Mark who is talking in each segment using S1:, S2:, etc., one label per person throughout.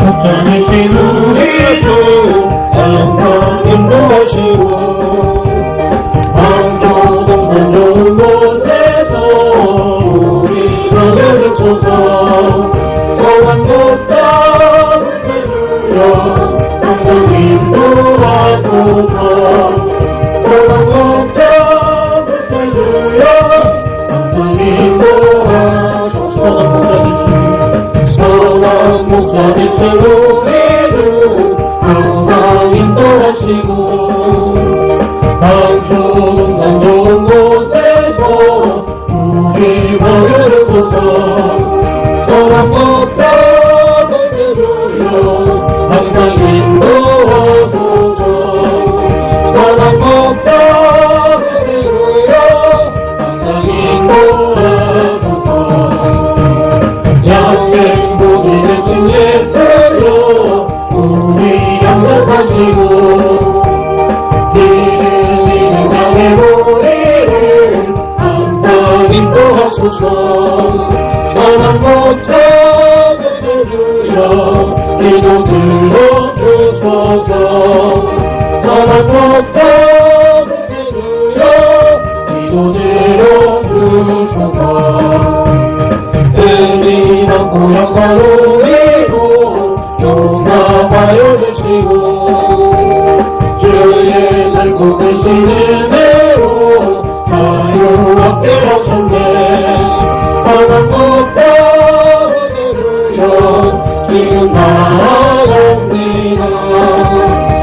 S1: 목자이신 우리 주 항상 인도하시고 방조동 좋은 곳에서 우리 너를 쳐서 선한 목자를 들으려 항상 인도하소서. 선한 목자를 들으려 항상 인도하소서. 선한 목자이신 우리를 항상 인도하시고 방조동 좋은 곳에서 우리 거리를 서서 선한 목자를 들으려 항상 인도하소서. 선한 목자를 들으려 항상 인도하소서. 양의 복이 되신 예수여 우리 양육하시고 이르시는 양의 우리를 항상 인도하소서. 선한 목자를 들으려 기도 들어주소서. 선한 목자를 들으려 기도 들어주소서. 은리한 고향과 우리로 용감하여 주시고 주의 넓고 크신 은혜로 자유롭게 하셨네. 선한 목자를 들으려 지금 나아갑니다.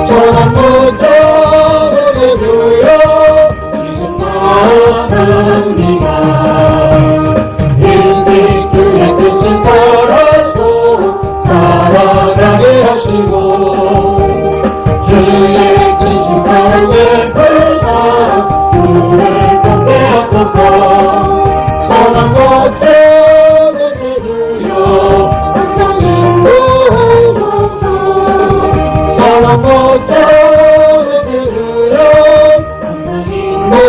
S1: 선한 목자를 들으려 지금 나아갑니다. 인생 주의 뜻을 따라서 살아가게 하시고 주의 크신 사랑의 불사 주를 돕게 하소서. 선한 목자를 들으려 항상 인도하소서. 선한 목자를 들으려 항상 인도하소서.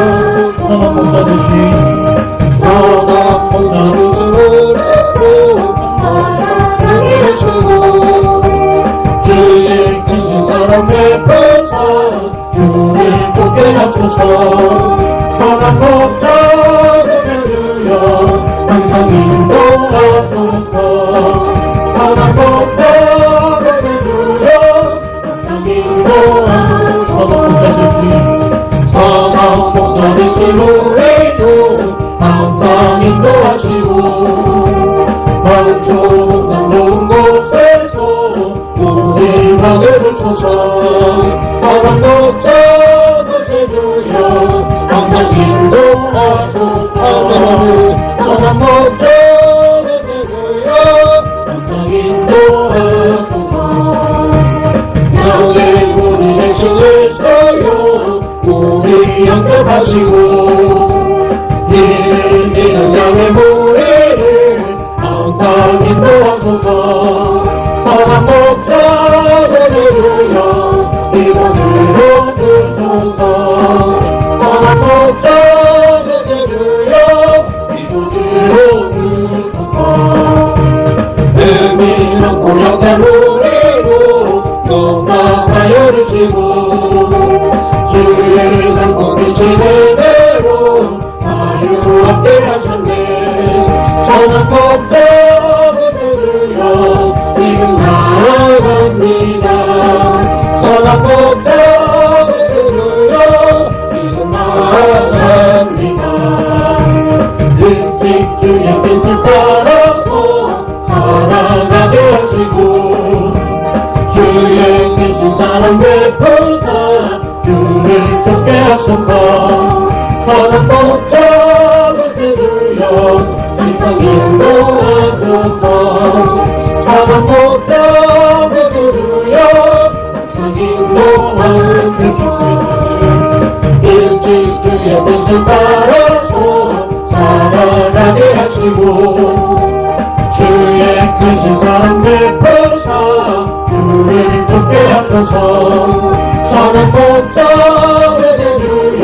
S1: 선한 목자 되신 선한 목자 되신 우리로 나를 해주고 주의 크신 사랑의 불사 주를 돕게 하소서. 선한 목자를 들으려 항상 인도하소서. 선한 목자를 들으려 항상 인도하소서. 선한 목자 되신 우리도 항상 인도하시고 방조동 좋은 곳에서 우리 가게 주소서. 선한 목자 되시려 항상 인도하소서. 선한 목자를 들으려 항상 인도하소서. 양의 문이 되신 예수여 우리 영접하시고 이르는 양의 무리를 항상 인도하소서. 선한 목자를 들으려 기도 들어주소서. 선한 목자를 들으려 기도 들어주소서. 은밀한 고향의 우리로 용감하여 주시고 주의 넓고 크신 은혜로 자유롭게 하셨네. 선한 목자를 들으려 지금 나아갑니다. 선한 목자를 들으려 지금 나아갑니다. 일찍 주의 뜻을 따라서 살아가게 하시고 주의 크신 사랑 베풀사 주를 찾게 하셨다. 선한 목자를 들으려 지상 인도하소서. 선한 목자를 들으려 지상 인도하소서. 일찍 주의 뜻을 따라서 살아가게 하시고 주의 크신 사랑 베풀사 주를 돕게 하소서. 선한 목자를 들으려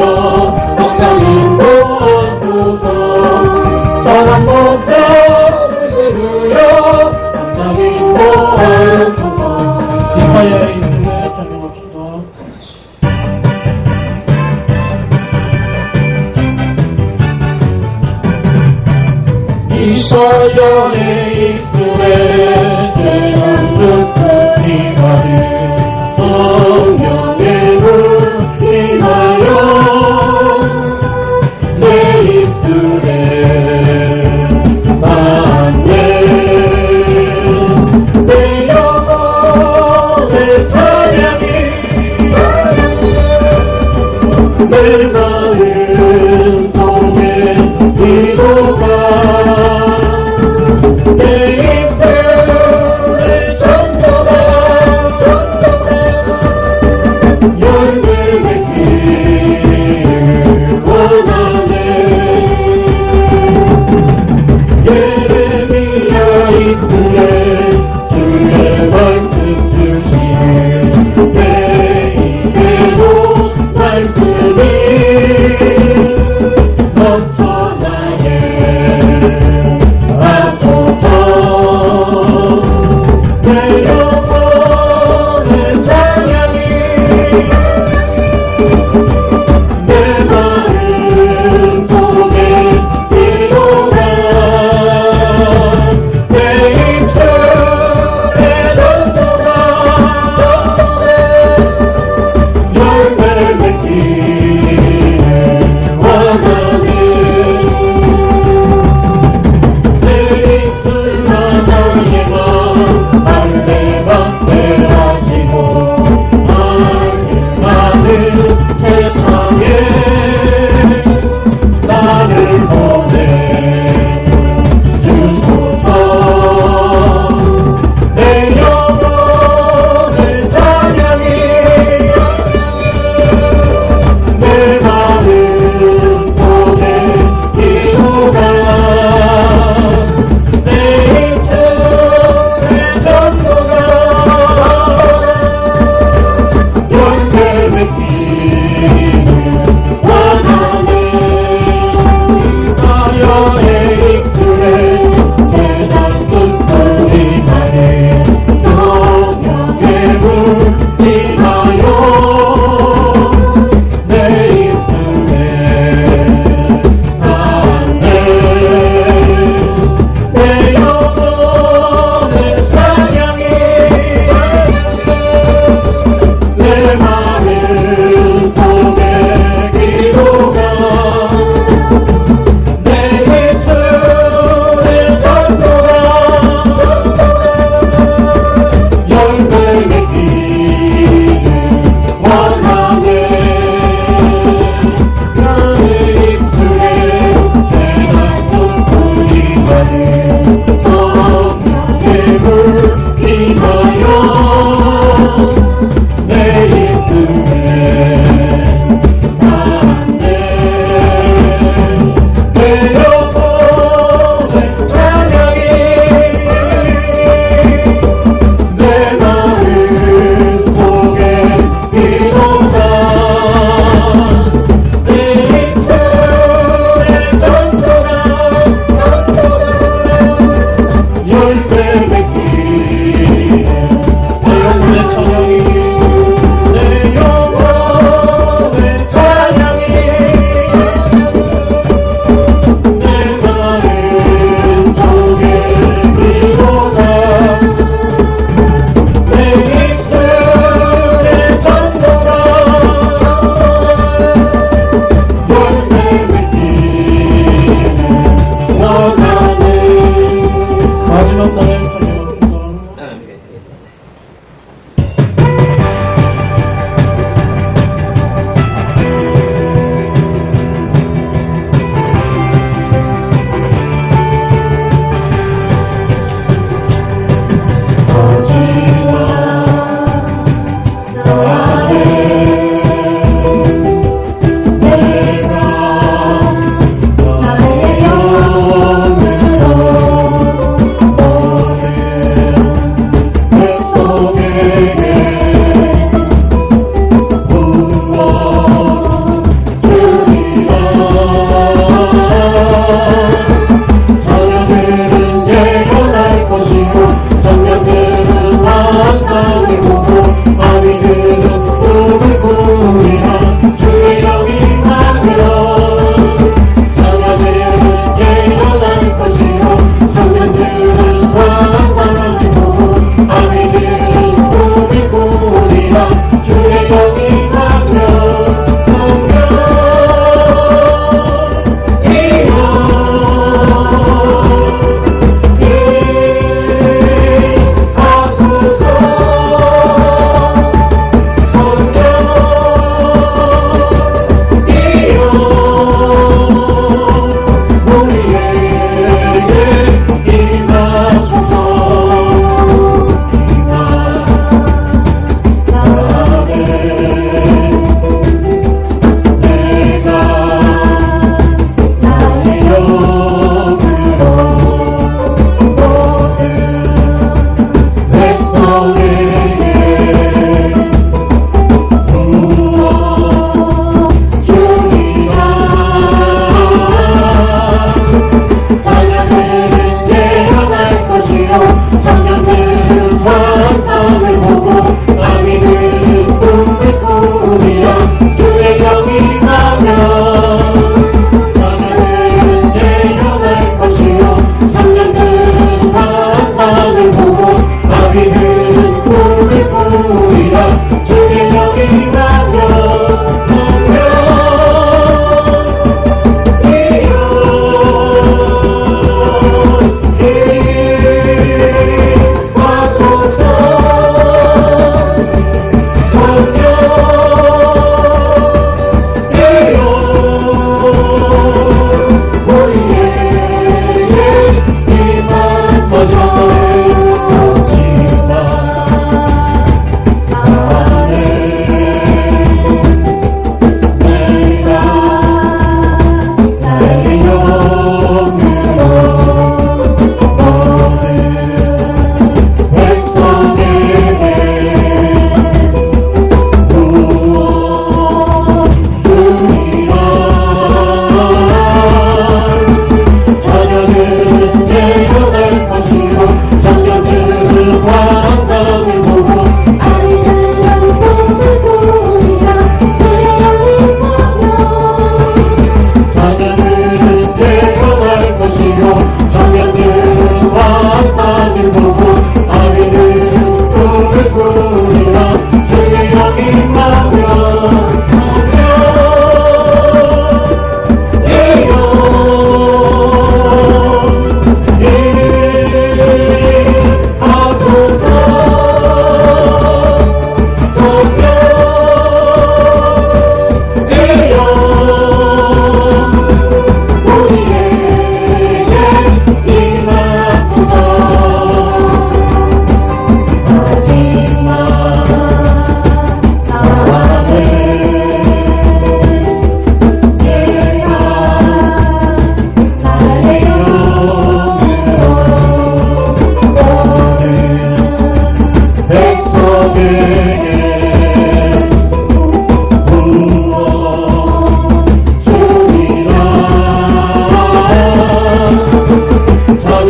S1: 항상 인도하소서. 선한 목자를 들으려 있어요 내 입술에 대한민국 이가는 성령의 물 임하여 내 입술에 만내 내 영혼의 찬양이 내 마음 속에 기도가 내 입술에 전도가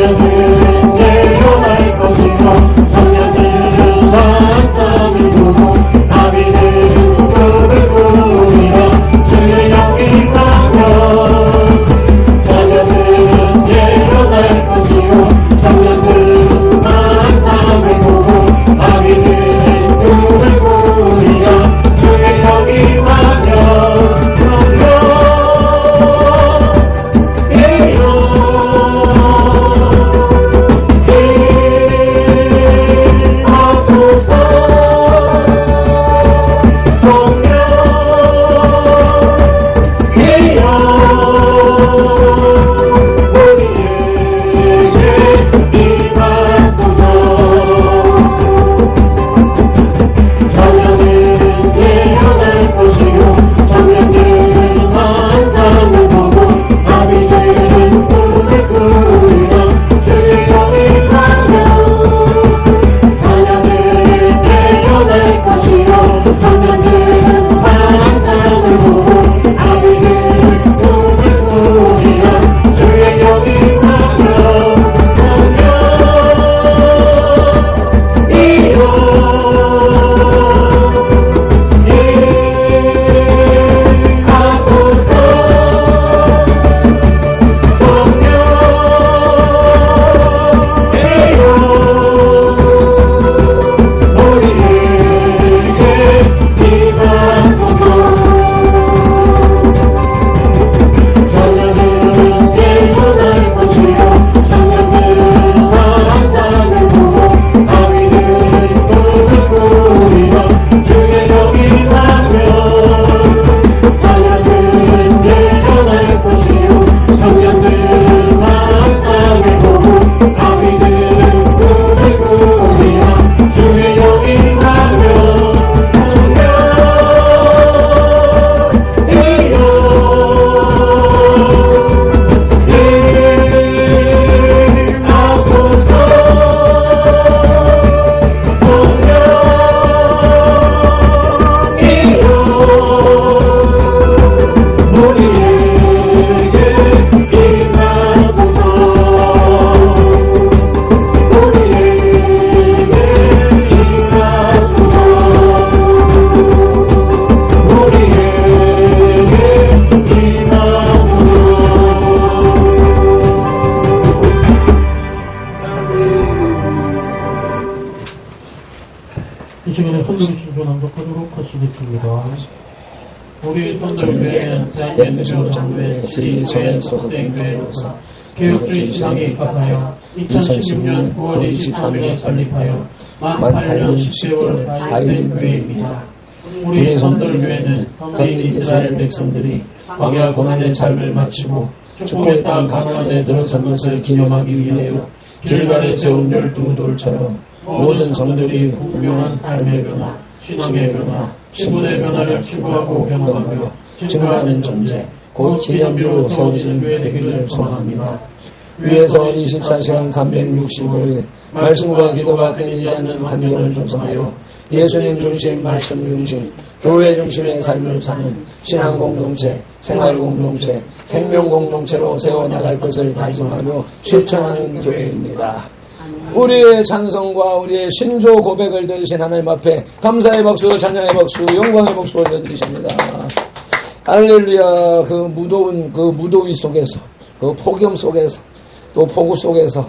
S1: 자녀들은 내려갈 것이요 청년들은 한참을 두고 나비는 꿈을 꾸리라 주의 영이 가면 자녀들은 내려갈 것이요 청년들은 한참을 두고 나비는 꿈을 꾸리라 주의 영이 가면
S2: 우리 선교회 대한민국장교회 지휘소의 소속교회로서 개혁주의 신앙에 입각하여 2016년 9월 23일에 설립하여 만 8년 10개월 4일 교회입니다. 우리 선돌교회는 전 이스라엘 백성들이 광야 고난의 삶을 마치고 축복의 땅 가나안에 들어선 것을 기념하기 위하여 길갈에 세운 12돌처럼 모든 성들이 훌륭한 삶의 변화, 신앙의 변화, 신분의 변화를 추구하고 경험하며 증거하는 존재, 곧 기념비로 세워진 교회 되기를 소망합니다. 위에서 24시간 365일 말씀과 기도가 끊이지 않는 환경을 조성하여 예수님 중심, 말씀 중심, 교회 중심의 삶을 사는 신앙 공동체, 생활 공동체, 생명 공동체로 세워나갈 것을 다짐하며 실천하는 교회입니다. 우리의 찬성과 우리의 신조 고백을 들으신 하나님 앞에 감사의 박수, 찬양의 박수, 영광의 박수 올려드리십니다. 할렐루야. 그 무더위 속에서, 그 폭염 속에서, 또 폭우 속에서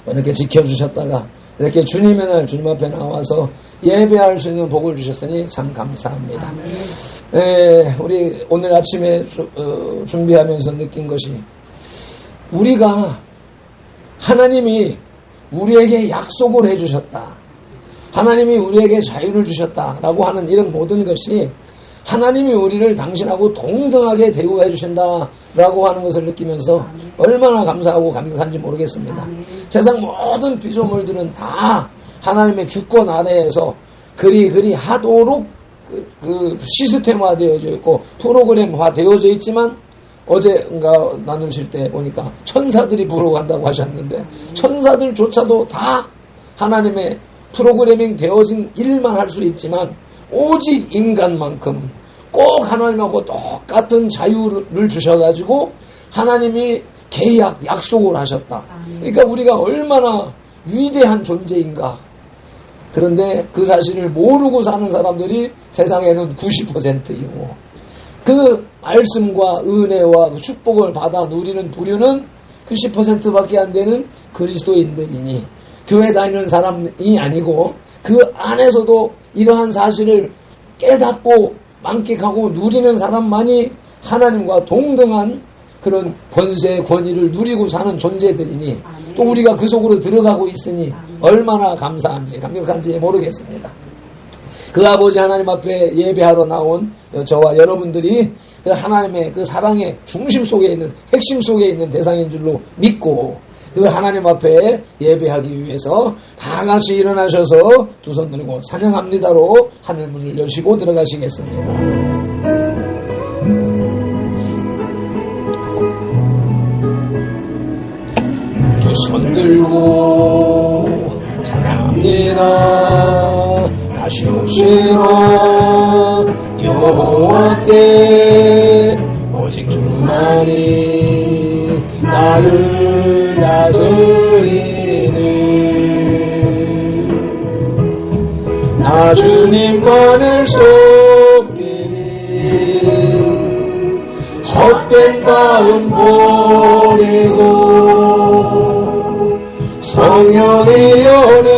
S2: 이렇게 지켜주셨다가 이렇게 주님의 날 주님 앞에 나와서 예배할 수 있는 복을 주셨으니 참 감사합니다. 우리 오늘 아침에 준비하면서 느낀 것이, 우리가 하나님이 우리에게 약속을 해주셨다, 하나님이 우리에게 자유를 주셨다라고 하는 이런 모든 것이 하나님이 우리를 당신하고 동등하게 대우해 주신다라고 하는 것을 느끼면서 얼마나 감사하고 감격한지 모르겠습니다. 세상 모든 피조물들은 다 하나님의 주권 아래에서 그리 하도록 그 시스템화 되어져 있고 프로그램화 되어져 있지만, 어제인가 나누실 때 보니까 천사들이 보러 간다고 하셨는데, 천사들조차도 다 하나님의 프로그래밍 되어진 일만 할 수 있지만, 오직 인간만큼은 꼭 하나님하고 똑같은 자유를 주셔가지고 하나님이
S3: 계약, 약속을 하셨다. 그러니까 우리가 얼마나 위대한 존재인가. 그런데 그 사실을 모르고 사는 사람들이 세상에는 90%이고 그 말씀과 은혜와 축복을 받아 누리는 부류는 90%밖에 안 되는 그리스도인들이니 교회 다니는 사람이 아니고 그 안에서도 이러한 사실을 깨닫고 만끽하고 누리는 사람만이 하나님과 동등한 그런 권세, 권위를 누리고 사는 존재들이니 또 우리가 그 속으로 들어가고 있으니 얼마나 감사한지 감격한지 모르겠습니다. 그 아버지 하나님 앞에 예배하러 나온 저와 여러분들이 그 하나님의 그 사랑의 중심 속에 있는 핵심 속에 있는 대상인 줄로 믿고 그 하나님 앞에 예배하기 위해서 다 같이 일어나셔서 두 손 들고 찬양합니다로 하늘문을 여시고 들어가시겠습니다. 두 손 들고 찬양합니다. 다시 오시러 여호와께 오직 주만이 나를 다스리는 나 주님만을 섬기니 헛된 마음 버리고 성령의 연애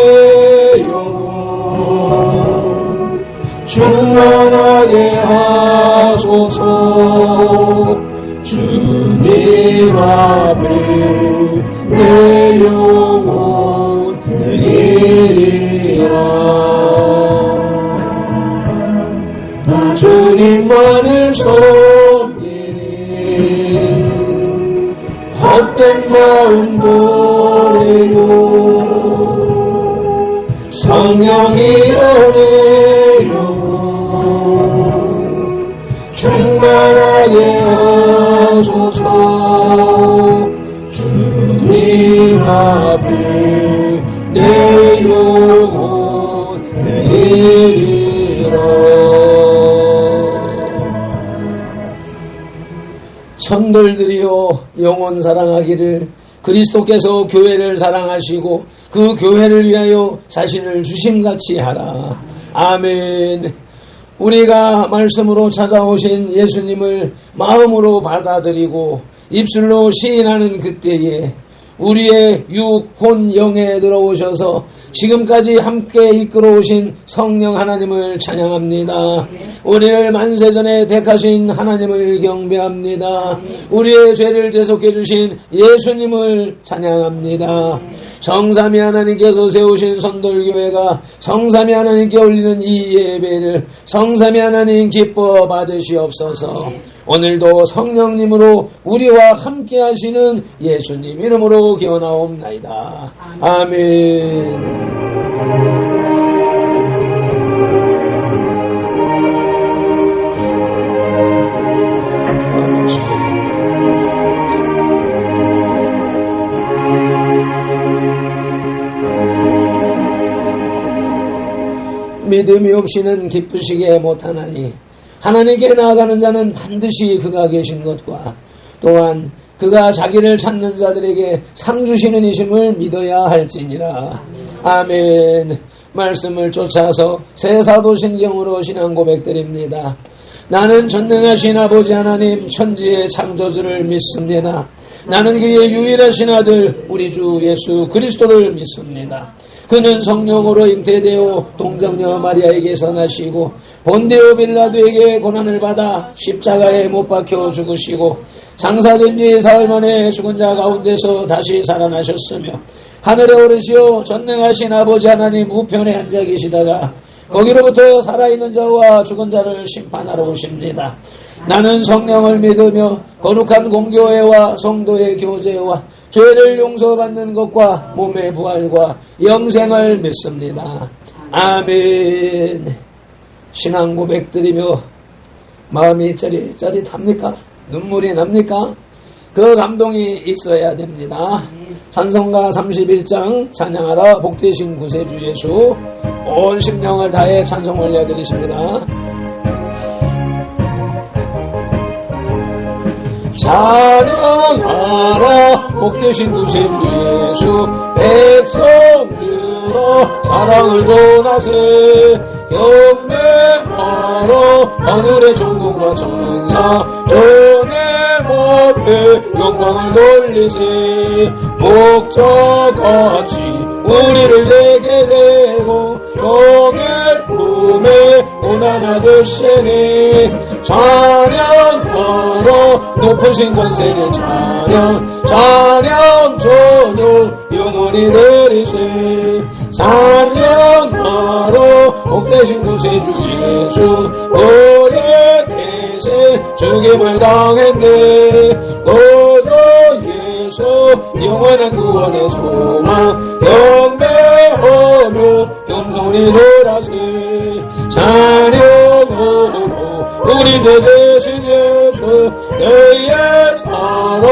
S3: 충만하게 하소서. 주님 앞에 내 영혼 드리리라. 주님만을 섬기니 헛된 마음 버리고 성령이 연애요 충만하게 하소서. 주님 앞에 내 영혼 드리리라. 성도들이여 영혼 사랑하기를 그리스도께서 교회를 사랑하시고 그 교회를 위하여 자신을 주심같이 하라. 아멘. 우리가 말씀으로 찾아오신 예수님을 마음으로 받아들이고 입술로 시인하는 그때에 우리의 육, 혼, 영에 들어오셔서 지금까지 함께 이끌어오신 성령 하나님을 찬양합니다. 우리를 만세전에 택하신 하나님을 경배합니다. 우리의 죄를 대속해 주신 예수님을 찬양합니다. 성삼위 하나님께서 세우신 선돌교회가 성삼위 하나님께 올리는 이 예배를 성삼위 하나님 기뻐 받으시옵소서. 오늘도 성령님으로 우리와 함께 하시는 예수님 이름으로 기원하옵나이다. 아멘. 믿음이 없이는 기쁘시게 못하나니 하나님께 나아가는 자는 반드시 그가 계신 것과 또한 그가 자기를 찾는 자들에게 상 주시는 이심을 믿어야 할지니라. 아멘. 말씀을 쫓아서 새 사도신경으로 신앙 고백드립니다. 나는 전능하신 아버지 하나님 천지의 창조주를 믿습니다. 나는 그의 유일하신 아들 우리 주 예수 그리스도를 믿습니다. 그는 성령으로 잉태되어 동정녀 마리아에게서 나시고 본디오 빌라도에게 고난을 받아 십자가에 못 박혀 죽으시고 장사된 지 사흘 만에 죽은 자 가운데서 다시 살아나셨으며 하늘에 오르시어 전능하신 아버지 하나님 우편에 앉아 계시다가 거기로부터 살아있는 자와 죽은 자를 심판하러 오십니다. 나는 성령을 믿으며 거룩한 공교회와 성도의 교제와 죄를 용서받는 것과 몸의 부활과 영생을 믿습니다. 아멘. 신앙 고백드리며 마음이 짜릿합니까? 눈물이 납니까? 그 감동이 있어야 됩니다. 찬송가 31장 찬양하라 복되신 구세주 예수 온 심령을 다해 찬송 올려드리십니다. 찬양하라 복되신 구세주 예수 백성 들어 사랑을 전하세 경배하라 하늘의 전공과 천사 전의 앞에 영광을 돌리세 목자같이 우리를 내게 세고 영의 품에 고난하 드시니 찬양하라 높으신 권세를 찬양 전혀 영원히 내리세 찬양하라 복되신 구세주 예수 너의 대세 죽임을 당했네 너저 예수 영원한 구원의 소망 경배하며 겸손히 돌아세 찬양하라 우리 대신 예수 너의 사랑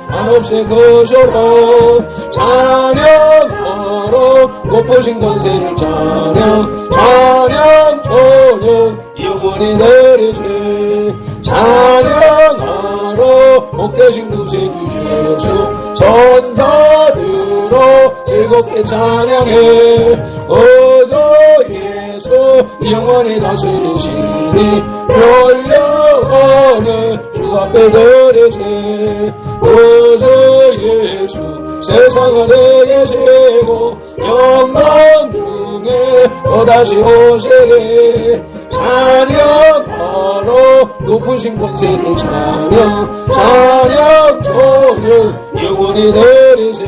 S3: 한없이 크셔라 찬양하라 높으신 권세를 찬양 전혀 영원히 내리세 찬양하라 복되신 구세주 예수 천사들로 즐겁게 찬양해 어저 예수 영원히 다스리시니 열려가는 주 앞에 드리세 어저 예수 세상을 내게 세고 영광 중에 또다시 오시리 찬양하라 높으신 권세를 찬양 전혀 영원히 내리세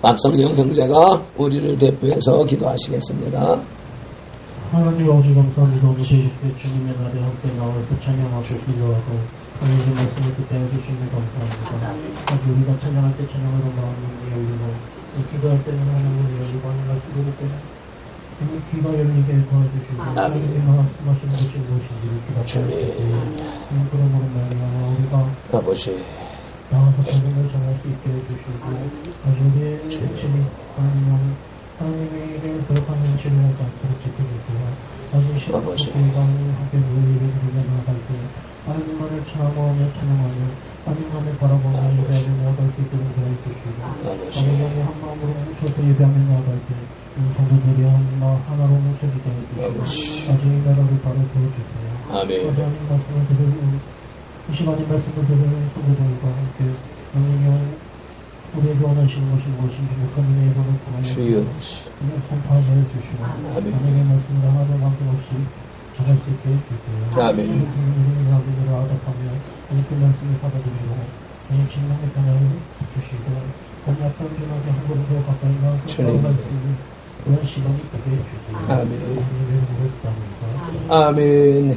S3: 박성영 형제가 우리를 대표해서 기도하시겠습니다.
S2: 하나님 아버지 감사합니다. 오늘 제6회 주님의 날에 함께 나와서 찬양하고 기도하고 하나님의 말씀을 듣게 해주시니 감사합니다. 아주 우리가 찬양할 때 찬양하는 마음이 열리고 기도할 때는 하나님을 열리고 하는 말씀 들을 때는 우리 귀가 열리게 도와주시고 하나님이 말씀하시는 것이 무엇인지 기도하시고 그러므로 말이야 우리가
S3: 아버지
S2: 나와서 하나님을 전할 수 있게 해주시고 아주 우리의 주님이 하나님의 이름을 거룩한 신뢰를 하지 않도록 지켜주세요. 아주 신뢰가 함께 모이를 드리며 나아갈 때 하나님만을 찬양하며 하나님만을 바라보며 예배하며 나아갈 수 있도록 도와주시고 하나님의 한 마음으로 뭉쳐서 예배하며 나아갈 때 성도들이 하나로 뭉쳐지게 해주시고 아주 이 나라를 바로 세워주세요. 하나님 말씀을 들으면 이 시간에 말씀을 들으면 성도들과 함께 하나님의 우리에게 원하시는 것이 무엇인지 목사님의 예보를 통하여 선포하게 해주시고 하나님의 말씀을 하나도 남김없이 전할 수 있게 해주세요. 우리의 하기를 아답하며 하나님의 말씀을 받아들이고 하나님 진명의 변화를 주시고 하나님 앞에 온전하게 한 걸음 더 가까이 나아서 나아갈 수 있는 그런 시간이 되게 해주세요.
S3: 아멘.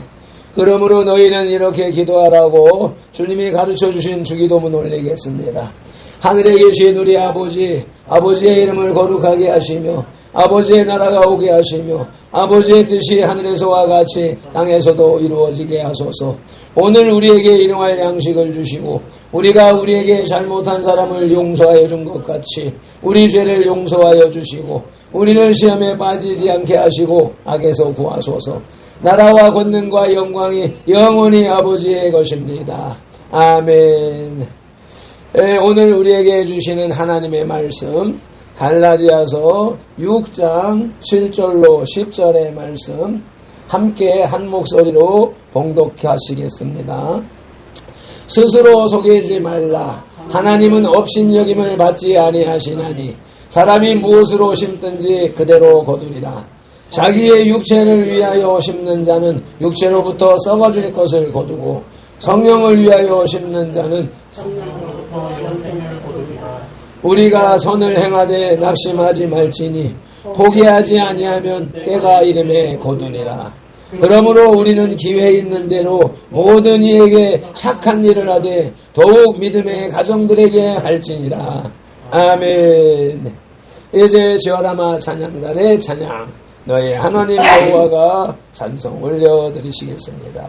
S3: 그러므로 너희는 이렇게 기도하라고 주님이 가르쳐주신 주기도문 올리겠습니다. 하늘에 계신 우리 아버지의 이름을 거룩하게 하시며 아버지의 나라가 오게 하시며 아버지의 뜻이 하늘에서와 같이 땅에서도 이루어지게 하소서. 오늘 우리에게 일용할 양식을 주시고 우리가 우리에게 잘못한 사람을 용서하여 준 것 같이 우리 죄를 용서하여 주시고 우리를 시험에 빠지지 않게 하시고 악에서 구하소서. 나라와 권능과 영광이 영원히 아버지의 것입니다. 아멘. 오늘 우리에게 주시는 하나님의 말씀 갈라디아서 6장 7절로 10절의 말씀 함께 한 목소리로 봉독하시겠습니다. 스스로 속이지 말라. 하나님은 업신여김을 받지 아니하시나니 사람이 무엇으로 심든지 그대로 거두리라. 자기의 육체를 위하여 심는 자는 육체로부터 썩어질 것을 거두고 성령을 위하여 심는 자는 성령으로부터 영생을 거두리라. 우리가 선을 행하되 낙심하지 말지니 포기하지 아니하면 때가 이름에 거두리라. 그러므로 우리는 기회 있는 대로 모든 이에게 착한 일을 하되 더욱 믿음의 가정들에게 할지니라. 아멘. 이제 지어라마 찬양단의 찬양 너희 하나님 여호와가 찬송 올려드리시겠습니다.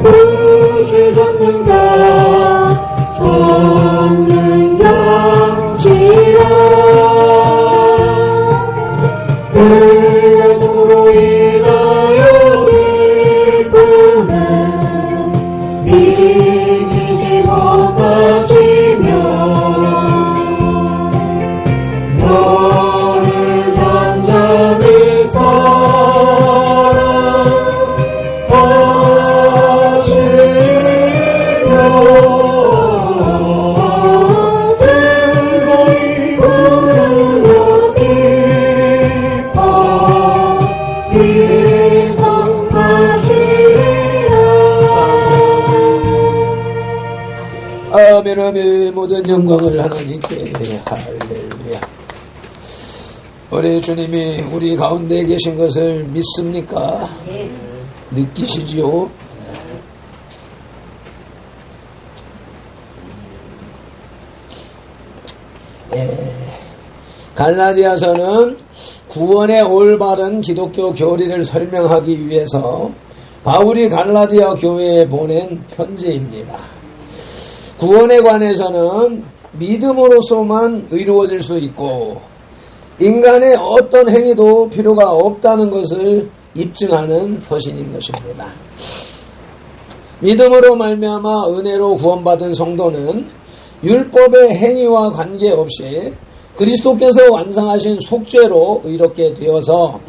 S1: 부시셨는가 성령 양치라 그로 인하여 기쁨을 이기지 못하시며 너를 단단히 사랑하시며 즐거이 부르며
S3: 아멘, 아멘. 모든 영광을 하나님께. 할렐루야. 우리 주님이 우리 가운데 계신 것을 믿습니까? 느끼시지요? 갈라디아서는 구원의 올바른 기독교 교리를 설명하기 위해서 바울이 갈라디아 교회에 보낸 편지입니다. 구원에 관해서는 믿음으로서만 이루어질 수 있고 인간의 어떤 행위도 필요가 없다는 것을 입증하는 서신인 것입니다. 믿음으로 말미암아 은혜로 구원받은 성도는 율법의 행위와 관계없이 그리스도께서 완성하신 속죄로 의롭게 되어서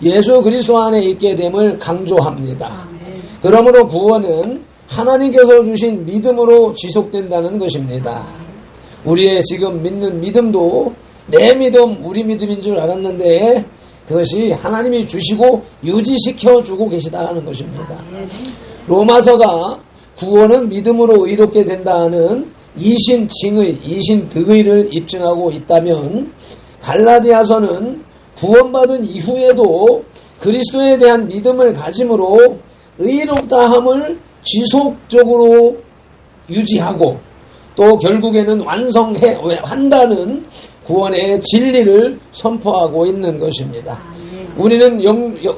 S3: 예수 그리스도 안에 있게 됨을 강조합니다. 그러므로 구원은 하나님께서 주신 믿음으로 지속된다는 것입니다. 우리의 지금 믿는 믿음도 내 믿음, 우리 믿음인 줄 알았는데 그것이 하나님이 주시고 유지시켜주고 계시다는 것입니다. 로마서가 구원은 믿음으로 의롭게 된다는 이신칭의, 이신득의를 입증하고 있다면 갈라디아서는 구원받은 이후에도 그리스도에 대한 믿음을 가짐으로 의롭다함을 지속적으로 유지하고 또 결국에는 완성한다는 구원의 진리를 선포하고 있는 것입니다. 우리는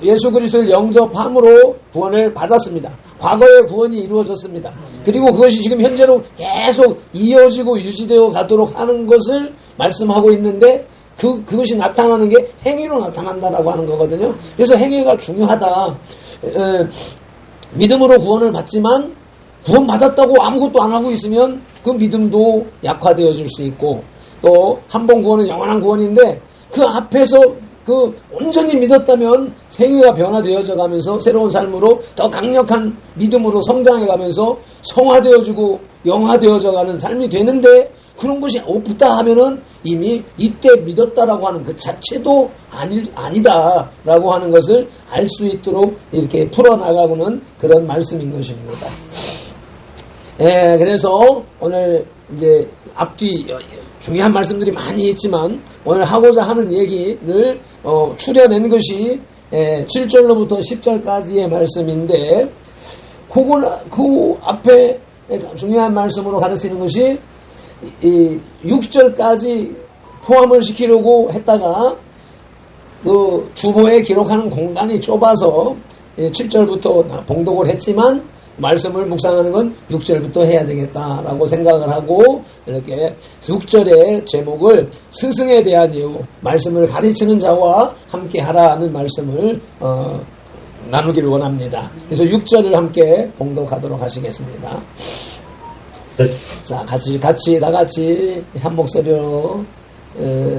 S3: 예수 그리스도를 영접함으로 구원을 받았습니다. 과거의 구원이 이루어졌습니다. 그리고 그것이 지금 현재로 계속 이어지고 유지되어 가도록 하는 것을 말씀하고 있는데 그것이 나타나는 게 행위로 나타난다라고 하는 거거든요. 그래서 행위가 중요하다. 믿음으로 구원을 받지만 구원받았다고 아무것도 안 하고 있으면 그 믿음도 약화되어질 수 있고 또 한 번 구원은 영원한 구원인데 그 앞에서 그 온전히 믿었다면 생애가 변화되어져 가면서 새로운 삶으로 더 강력한 믿음으로 성장해 가면서 성화되어지고 영화되어져 가는 삶이 되는데 그런 것이 없다 하면은 이미 이때 믿었다라고 하는 그 자체도 아니다라고 하는 것을 알 수 있도록 이렇게 풀어나가고는 그런 말씀인 것입니다. 그래서 오늘 이제 앞뒤 중요한 말씀들이 많이 있지만 오늘 하고자 하는 얘기를 추려낸 것이 7절로부터 10절까지의 말씀인데 그 앞에 중요한 말씀으로 가르치는 것이 6절까지 포함을 시키려고 했다가 그 주보에 기록하는 공간이 좁아서 7절부터 봉독을 했지만 말씀을 묵상하는 건 6절부터 해야 되겠다라고 생각을 하고 이렇게 6절의 제목을 스승에 대한 이유, 말씀을 가르치는 자와 함께 하라는 말씀을 나누기를 원합니다. 그래서 6절을 함께 봉독하도록 하시겠습니다. 자, 다 같이 한 목소리로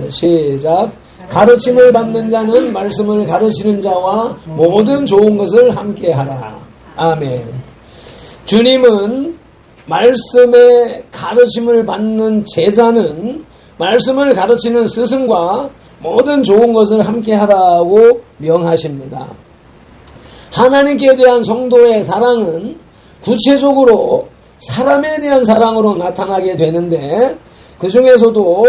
S3: 시작. 가르침을 받는 자는 말씀을 가르치는 자와 모든 좋은 것을 함께 하라. 아멘. 주님은 말씀의 가르침을 받는 제자는 말씀을 가르치는 스승과 모든 좋은 것을 함께 하라고 명하십니다. 하나님께 대한 성도의 사랑은 구체적으로 사람에 대한 사랑으로 나타나게 되는데 그 중에서도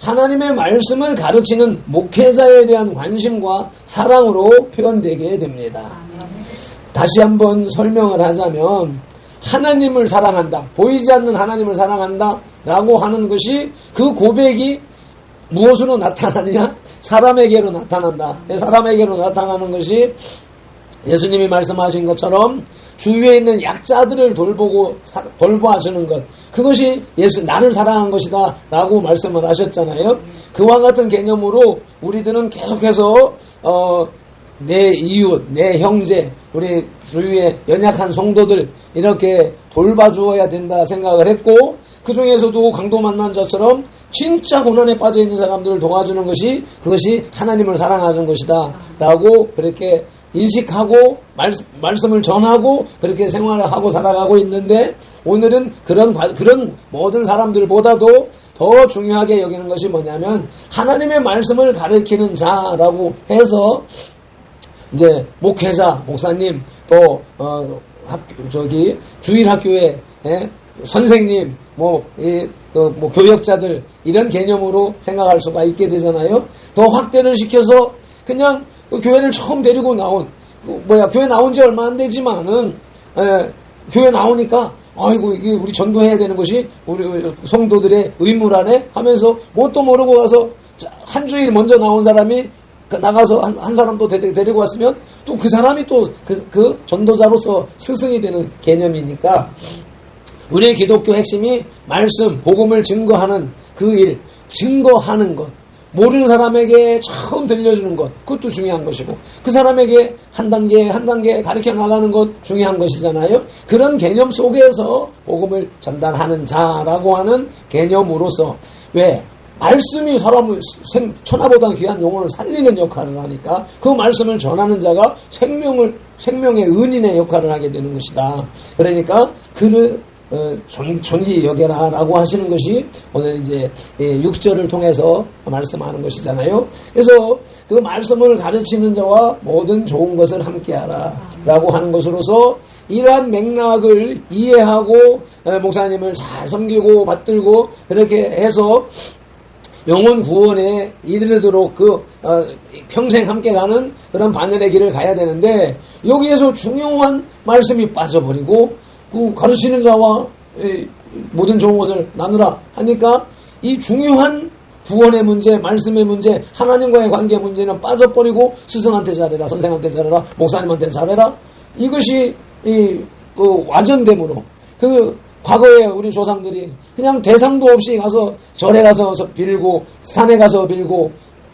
S3: 하나님의 말씀을 가르치는 목회자에 대한 관심과 사랑으로 표현되게 됩니다. 다시 한번 설명을 하자면 하나님을 사랑한다, 보이지 않는 하나님을 사랑한다 라고 하는 것이 그 고백이 무엇으로 나타나느냐? 사람에게로 나타난다. 사람에게로 나타나는 것이 예수님이 말씀하신 것처럼 주위에 있는 약자들을 돌보아주는 것, 그것이 나를 사랑한 것이다 라고 말씀을 하셨잖아요. 그와 같은 개념으로 우리들은 계속해서 내 이웃, 내 형제, 우리 주위에 연약한 성도들 이렇게 돌봐주어야 된다 생각을 했고, 그 중에서도 강도 만난 자처럼 진짜 고난에 빠져 있는 사람들을 도와주는 것이, 그것이 하나님을 사랑하는 것이다 라고 그렇게 인식하고 말씀을 전하고 그렇게 생활을 하고 살아가고 있는데, 오늘은 그런 모든 사람들보다도 더 중요하게 여기는 것이 뭐냐면 하나님의 말씀을 가르치는 자라고 해서 이제 목회자, 목사님, 또 주일학교의 선생님, 교역자들 이런 개념으로 생각할 수가 있게 되잖아요. 더 확대를 시켜서 그냥 교회를 처음 데리고 나온 교회 나온 지 얼마 안 되지만은 교회 나오니까 아이고 이게 우리 전도해야 되는 것이 우리 성도들의 의무라네 하면서 뭣도 모르고 와서 한 주일 먼저 나온 사람이 나가서 한 사람 또 데리고 왔으면 또 그 사람이 또 그 전도자로서 스승이 되는 개념이니까, 우리의 기독교 핵심이 말씀, 복음을 증거하는 그 일, 증거하는 것, 모르는 사람에게 처음 들려주는 것, 그것도 중요한 것이고, 그 사람에게 한 단계 한 단계 가르쳐 나가는 것 중요한 것이잖아요. 그런 개념 속에서 복음을 전달하는 자라고 하는 개념으로서, 왜? 말씀이 사람을 천하보다 귀한 영혼을 살리는 역할을 하니까 그 말씀을 전하는 자가 생명의 은인의 역할을 하게 되는 것이다. 그러니까 그를 존귀 여겨라 라고 하시는 것이 오늘 이제 6절을 통해서 말씀하는 것이잖아요. 그래서 그 말씀을 가르치는 자와 모든 좋은 것을 함께하라 라고 하는 것으로서, 이러한 맥락을 이해하고 목사님을 잘 섬기고 받들고 그렇게 해서 영혼 구원에 이르도록 평생 함께 가는 그런 반열의 길을 가야 되는데, 여기에서 중요한 말씀이 빠져버리고 가르치는 자와 모든 좋은 것을 나누라 하니까 이 중요한 구원의 문제, 말씀의 문제, 하나님과의 관계 문제는 빠져버리고 스승한테 잘해라, 선생한테 잘해라, 목사님한테 잘해라, 이것이 와전됨으로 과거에 우리 조상들이 그냥 대상도 없이 가서 절에 가서 빌고, 산에 가서 빌고,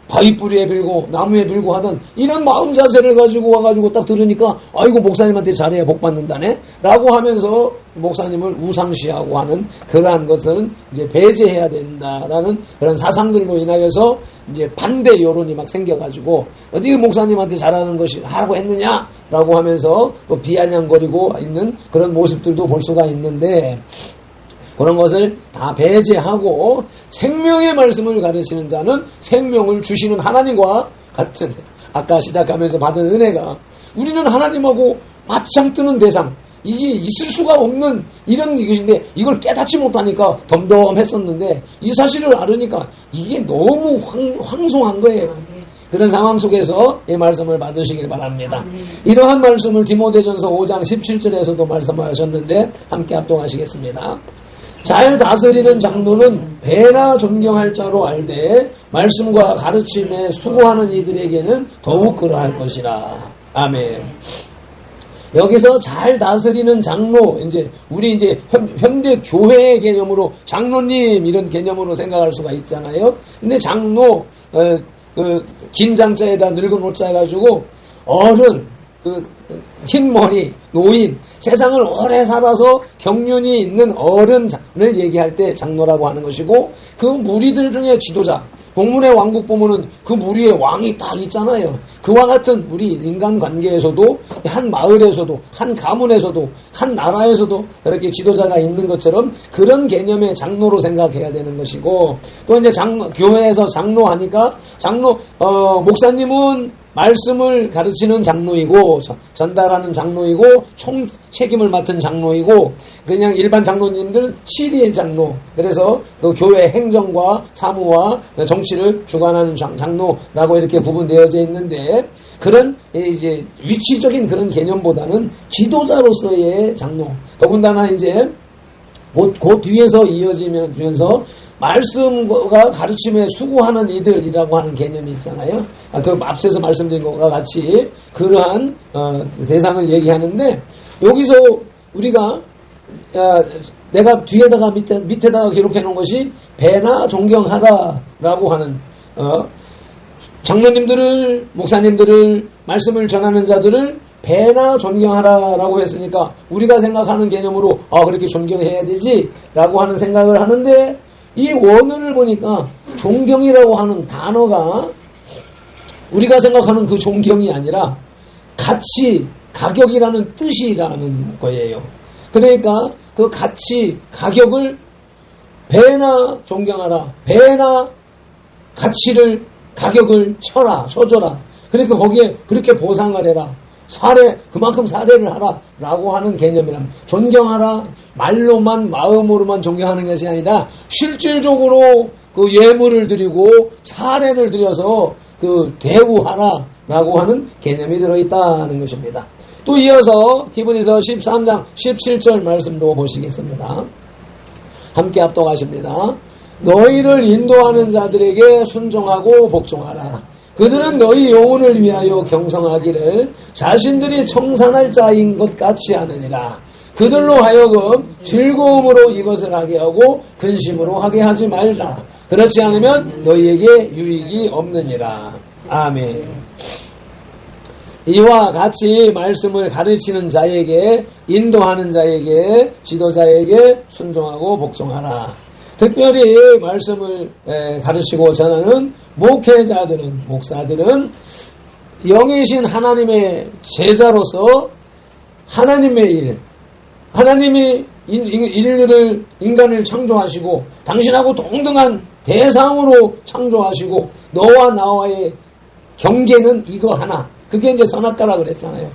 S3: 바위뿌리에 빌고, 나무에 빌고 하던 이런 마음 자세를 가지고 와가지고 딱 들으니까 아이고 목사님한테 잘해야 복 받는다네 라고 하면서 목사님을 우상시하고 하는 그러한 것은 이제 배제해야 된다라는 그런 사상들로 인하여서 이제 반대 여론이 막 생겨가지고 어디 목사님한테 잘하는 것이 하라고 했느냐라고 하면서 비아냥거리고 있는 그런 모습들도 볼 수가 있는데, 그런 것을 다 배제하고 생명의 말씀을 가르치는 자는 생명을 주시는 하나님과 같은, 아까 시작하면서 받은 은혜가, 우리는 하나님하고 맞짱 뜨는 대상, 이게 있을 수가 없는 이런 것인데 이걸 깨닫지 못하니까 덤덤했었는데 이 사실을 알으니까 이게 너무 황송한 거예요. 그런 상황 속에서 이 말씀을 받으시길 바랍니다. 이러한 말씀을 디모데전서 5장 17절에서도 말씀하셨는데 함께 합동하시겠습니다. 잘 다스리는 장로는 배나 존경할 자로 알되 말씀과 가르침에 수고하는 이들에게는 더욱 그러할 것이라. 아멘. 여기서 잘 다스리는 장로, 우리 현대 교회의 개념으로 장로님 이런 개념으로 생각할 수가 있잖아요. 근데 장로, 긴 장자에다 늙은 호자 해가지고 어른, 흰머리, 노인, 세상을 오래 살아서 경륜이 있는 어른을 얘기할 때 장로라고 하는 것이고, 그 무리들 중에 지도자, 동문의 왕국 보면은 그 무리의 왕이 딱 있잖아요. 그와 같은 우리 인간 관계에서도, 한 마을에서도, 한 가문에서도, 한 나라에서도 그렇게 지도자가 있는 것처럼 그런 개념의 장로로 생각해야 되는 것이고, 또 이제 교회에서 장로 하니까 목사님은 말씀을 가르치는 장로이고 전달하는 장로이고 총 책임을 맡은 장로이고, 그냥 일반 장로님들 시리의 장로, 그래서 그 교회 행정과 사무와 정치를 주관하는 장로라고 이렇게 구분되어져 있는데, 그런 이제 위치적인 그런 개념보다는 지도자로서의 장로, 더군다나 이제 그 뒤에서 이어지면서 말씀과 가르침에 수고하는 이들이라고 하는 개념이 있잖아요. 그 앞서서 말씀드린 것과 같이 그러한 대상을 얘기하는데, 여기서 우리가 내가 뒤에다가 밑에다가 기록해 놓은 것이 배나 존경하라라고 하는 장로님들을, 목사님들을, 말씀을 전하는 자들을 배나 존경하라라고 했으니까 우리가 생각하는 개념으로 그렇게 존경해야 되지 라고 하는 생각을 하는데, 이 원어를 보니까 존경이라고 하는 단어가 우리가 생각하는 그 존경이 아니라 가치, 가격이라는 뜻이라는 거예요. 그러니까 그 가치, 가격을 배나 존경하라, 배나 가치를, 가격을 쳐줘라. 그러니까 거기에 그렇게 보상을 해라. 그만큼 사례를 하라 라고 하는 개념이랍니다. 존경하라, 말로만, 마음으로만 존경하는 것이 아니라 실질적으로 그 예물을 드리고 사례를 드려서 그 대우하라 라고 하는 개념이 들어있다는 것입니다. 또 이어서 히브리서 13장 17절 말씀도 보시겠습니다. 함께 합독하십니다. 너희를 인도하는 자들에게 순종하고 복종하라. 그들은 너희 영혼을 위하여 경성하기를 자신들이 청산할 자인 것 같이 하느니라. 그들로 하여금 즐거움으로 이것을 하게 하고 근심으로 하게 하지 말라. 그렇지 않으면 너희에게 유익이 없느니라. 아멘. 이와 같이 말씀을 가르치는 자에게, 인도하는 자에게, 지도자에게 순종하고 복종하라. 특별히 말씀을 가르치고 전하는 목회자들은, 목사들은 영이신 하나님의 제자로서 하나님의 일, 하나님이 인간을 창조하시고 당신하고 동등한 대상으로 창조하시고 너와 나와의 경계는 이거 하나. 그게 이제 선악과라 그랬잖아요.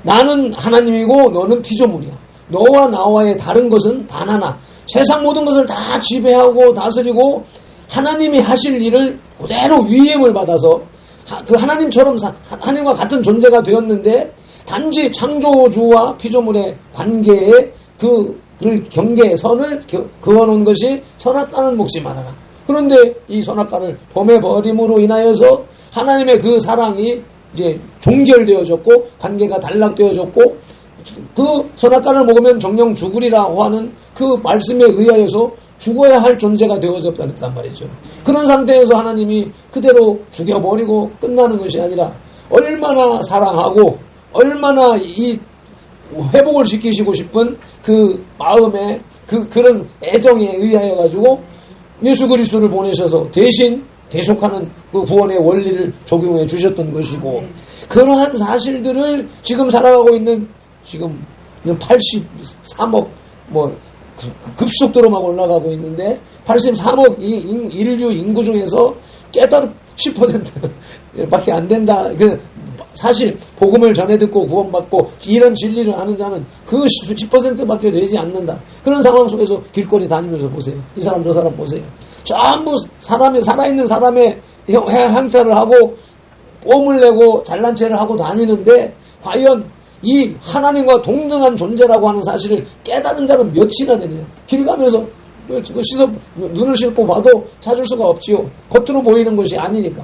S3: 나는 하나님이고 너는 피조물이야. 너와 나와의 다른 것은 단 하나. 세상 모든 것을 다 지배하고 다스리고 하나님이 하실 일을 그대로 위임을 받아서 그 하나님처럼 하나님과 같은 존재가 되었는데, 단지 창조주와 피조물의 관계에 그 경계선을 그어놓은 것이 선악과는 먹지만 하나. 그런데 이 선악과를 범해버림으로 인하여서 하나님의 그 사랑이 이제 종결되어졌고 관계가 단락되어졌고, 그 선악과를 먹으면 정령 죽으리라고 하는 그 말씀에 의하여서 죽어야 할 존재가 되어졌단 말이죠. 그런 상태에서 하나님이 그대로 죽여버리고 끝나는 것이 아니라 얼마나 사랑하고 얼마나 이 회복을 시키시고 싶은 그 마음에 그런 애정에 의하여 가지고 예수 그리스도를 보내셔서 대신 대속하는 그 구원의 원리를 적용해 주셨던 것이고, 그러한 사실들을 지금 살아가고 있는 지금 83억 급속도로 막 올라가고 있는데 83억 인류 인구 중에서 깨달은 10%밖에 안 된다. 사실 복음을 전해 듣고 구원받고 이런 진리를 아는 자는 그 10%밖에 되지 않는다. 그런 상황 속에서 길거리 다니면서 보세요. 이 사람 저 사람 보세요. 전부 살아있는 사람의 향차를 하고 뽐을 내고 잘난 체를 하고 다니는데, 과연 이 하나님과 동등한 존재라고 하는 사실을 깨달은 자는 몇이나 되느냐. 길 가면서 눈을 씻고 봐도 찾을 수가 없지요. 겉으로 보이는 것이 아니니까.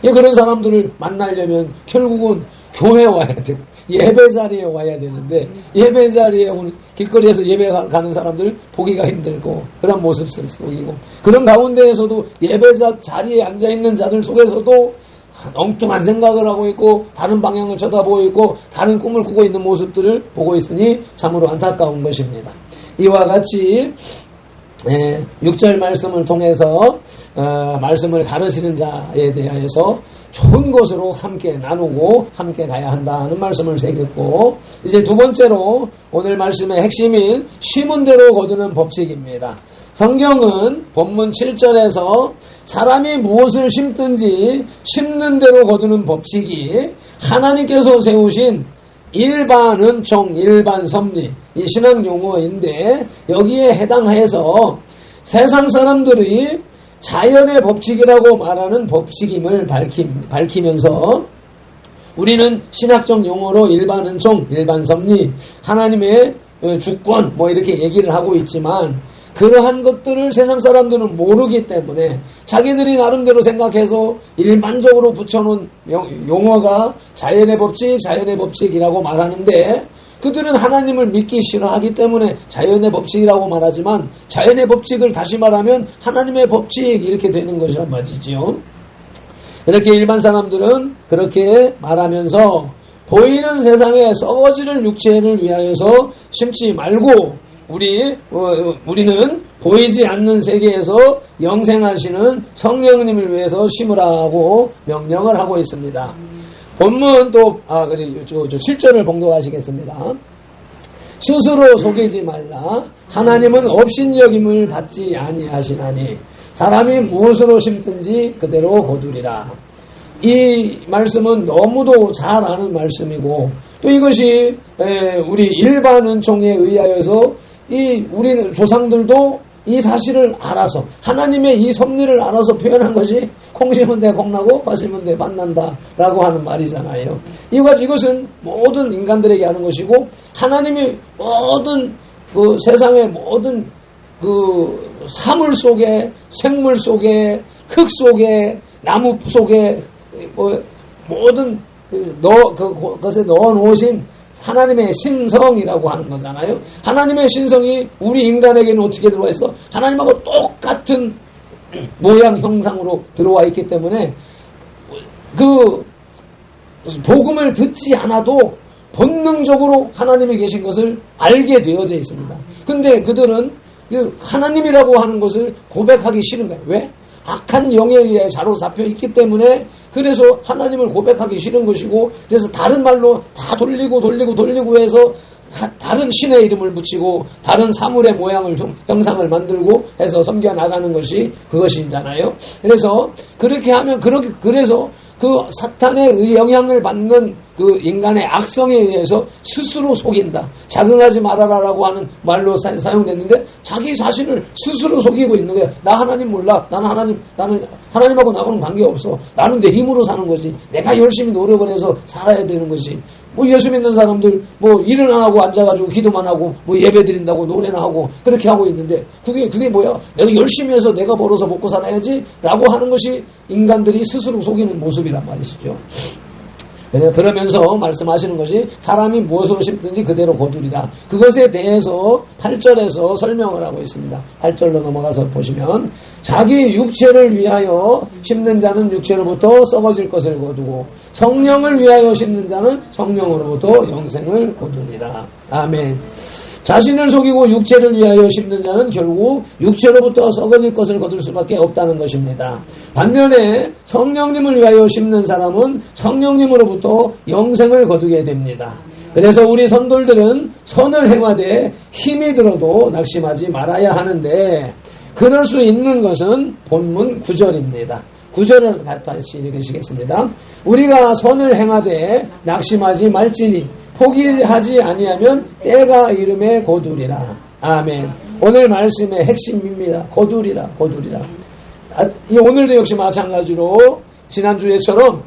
S3: 그런 사람들을 만나려면 결국은 교회에 와야 되고 예배 자리에 와야 되는데, 예배 자리에 오는 길거리에서 예배 가는 사람들 보기가 힘들고 그런 모습을 보이고, 그런 가운데에서도 예배 자리에 앉아있는 자들 속에서도 엉뚱한 생각을 하고 있고 다른 방향을 쳐다보고 있고 다른 꿈을 꾸고 있는 모습들을 보고 있으니 참으로 안타까운 것입니다. 이와 같이 6절 말씀을 통해서 말씀을 가르치는 자에 대하여서 좋은 것으로 함께 나누고 함께 가야 한다는 말씀을 새겼고, 이제 두 번째로 오늘 말씀의 핵심인 심은 대로 거두는 법칙입니다. 성경은 본문 7절에서 사람이 무엇을 심든지 심는 대로 거두는 법칙이 하나님께서 세우신 일반 은총, 일반 섭리, 이 신앙 용어인데, 여기에 해당해서 세상 사람들이 자연의 법칙이라고 말하는 법칙임을 밝히면서 우리는 신학적 용어로 일반 은총, 일반 섭리, 하나님의 주권 뭐 이렇게 얘기를 하고 있지만 그러한 것들을 세상 사람들은 모르기 때문에 자기들이 나름대로 생각해서 일반적으로 붙여놓은 용어가 자연의 법칙이라고 말하는데 그들은 하나님을 믿기 싫어하기 때문에 자연의 법칙이라고 말하지만 자연의 법칙을 다시 말하면 하나님의 법칙 이렇게 되는 것이란 말이지요. 이렇게 일반 사람들은 그렇게 말하면서 보이는 세상에 썩어지는 육체를 위하여서 심지 말고 우리는 보이지 않는 세계에서 영생하시는 성령님을 위해서 심으라고 명령을 하고 있습니다. 본문 또 7절을 봉독하시겠습니다. 스스로 속이지 말라. 하나님은 업신여김을 받지 아니하시나니 사람이 무엇으로 심든지 그대로 거두리라. 이 말씀은 너무도 잘 아는 말씀이고 또 이것이 우리 일반 은총에 의하여서 우리 조상들도 이 사실을 알아서 하나님의 이 섭리를 알아서 표현한 것이 콩 심은 데 콩나고 밭 심은 데 밭 난다 라고 하는 말이잖아요. 이것은 모든 인간들에게 하는 것이고 하나님이 모든 그 세상의 모든 그 사물 속에 생물 속에 흙 속에 나무 속에 모든 그것에 넣어놓으신 하나님의 신성이라고 하는 거잖아요. 하나님의 신성이 우리 인간에게는 어떻게 들어와 있어? 하나님하고 똑같은 모양 형상으로 들어와 있기 때문에 그 복음을 듣지 않아도 본능적으로 하나님이 계신 것을 알게 되어져 있습니다. 근데 그들은 하나님이라고 하는 것을 고백하기 싫은 거예요. 왜? 악한 영에 의해 사로잡혀 있기 때문에 그래서 하나님을 고백하기 싫은 것이고 그래서 다른 말로 다 돌리고 해서 다른 신의 이름을 붙이고 다른 사물의 모양을 형상을 만들고 해서 섬겨 나가는 것이 그것이잖아요. 그래서 그렇게 하면 그래서 그 사탄의 영향을 받는 그 인간의 악성에 의해서 스스로 속인다. 자긍하지 말아라라고 하는 말로 사용됐는데 자기 자신을 스스로 속이고 있는 거야. 나 하나님 몰라. 나는 하나님하고 나하고는 관계없어. 나는 내 힘으로 사는 거지. 내가 열심히 노력을 해서 살아야 되는 것이. 예수 믿는 사람들 일은 안 하고 앉아가지고 기도만 하고 예배 드린다고 노래나 하고 그렇게 하고 있는데 그게 뭐야? 내가 열심히 해서 내가 벌어서 먹고 살아야지 라고 하는 것이 인간들이 스스로 속이는 모습이란 말이시죠. 그러면서 말씀하시는 것이 사람이 무엇으로 심든지 그대로 거두리라. 그것에 대해서 8절에서 설명을 하고 있습니다. 8절로 넘어가서 보시면 자기 육체를 위하여 심는 자는 육체로부터 썩어질 것을 거두고 성령을 위하여 심는 자는 성령으로부터 영생을 거두리라. 아멘. 자신을 속이고 육체를 위하여 심는 자는 결국 육체로부터 썩어질 것을 거둘 수밖에 없다는 것입니다. 반면에 성령님을 위하여 심는 사람은 성령님으로부터 영생을 거두게 됩니다. 그래서 우리 선돌들은 선을 행하되 힘이 들어도 낙심하지 말아야 하는데 그럴 수 있는 것은 본문 9절입니다. 9절을 다시 읽으시겠습니다. 우리가 선을 행하되 낙심하지 말지니 포기하지 아니하면 때가 이름에 거두리라. 아멘. 오늘 말씀의 핵심입니다. 거두리라. 오늘도 역시 마찬가지로 지난주에처럼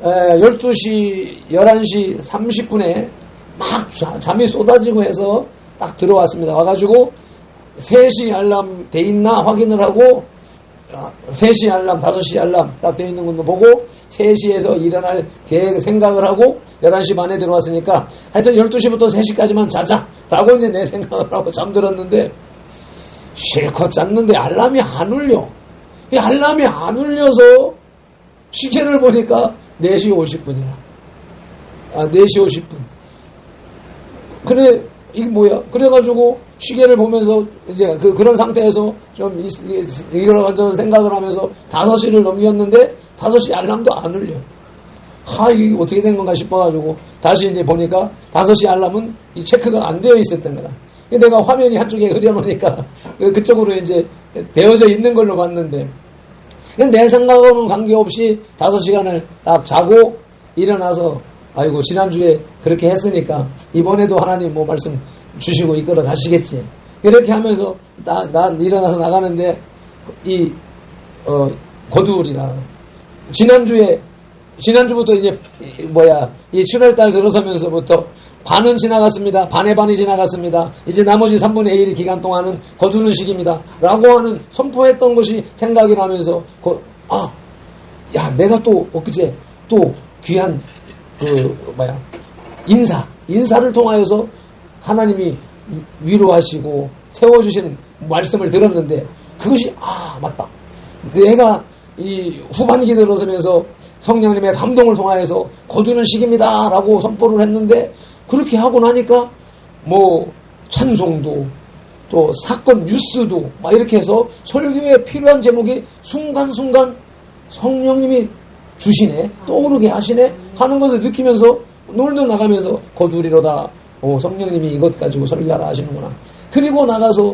S3: 12시, 11시 30분에 막 잠이 쏟아지고 해서 딱 들어왔습니다. 와가지고 3시 알람 돼 있나 확인을 하고 3시 알람, 5시 알람 딱 돼 있는 것도 보고 3시에서 일어날 계획 생각을 하고 11시 반에 들어왔으니까 하여튼 12시부터 3시까지만 자자 라고 이제 내 생각을 하고 잠들었는데 실컷 잤는데 알람이 안 울려. 이 알람이 안 울려서 시계를 보니까 4시 50분이야. 4시 50분. 그래, 이게 뭐야? 그래가지고 시계를 보면서 이제 그런 상태에서 좀 이런 생각을 하면서 5시를 넘겼는데 5시 알람도 안 울려. 이게 어떻게 된 건가 싶어가지고 다시 이제 보니까 5시 알람은 이 체크가 안 되어 있었던 거야. 내가 화면이 한쪽에 흐려놓으니까 그쪽으로 이제 되어져 있는 걸로 봤는데 내 생각하고는 관계없이 5시간을 딱 자고 일어나서 아이고 지난주에 그렇게 했으니까 이번에도 하나님 말씀 주시고 이끌어 가시겠지. 이렇게 하면서 난 일어나서 나가는데 거두리라. 지난주에 지난주부터 이제 이 7월달 들어서면서부터 반은 지나갔습니다. 반의 반이 지나갔습니다. 이제 나머지 3분의 1 기간 동안은 거두는 시기입니다. 라고 하는 선포했던 것이 생각이 나면서 내가 또 엊그제 또 귀한 인사를 통하여서 하나님이 위로하시고 세워주시는 말씀을 들었는데 그것이 맞다. 내가 이 후반기 들어서면서 성령님의 감동을 통하여서 거두는 시기입니다 라고 선포를 했는데 그렇게 하고 나니까 찬송도 또 사건 뉴스도 이렇게 해서 설교에 필요한 제목이 순간순간 성령님이 주시네, 떠오르게 하시네 하는 것을 느끼면서 놀도 나가면서 거두리로다. 성령님이 이것 가지고 설교하라 하시는구나. 그리고 나가서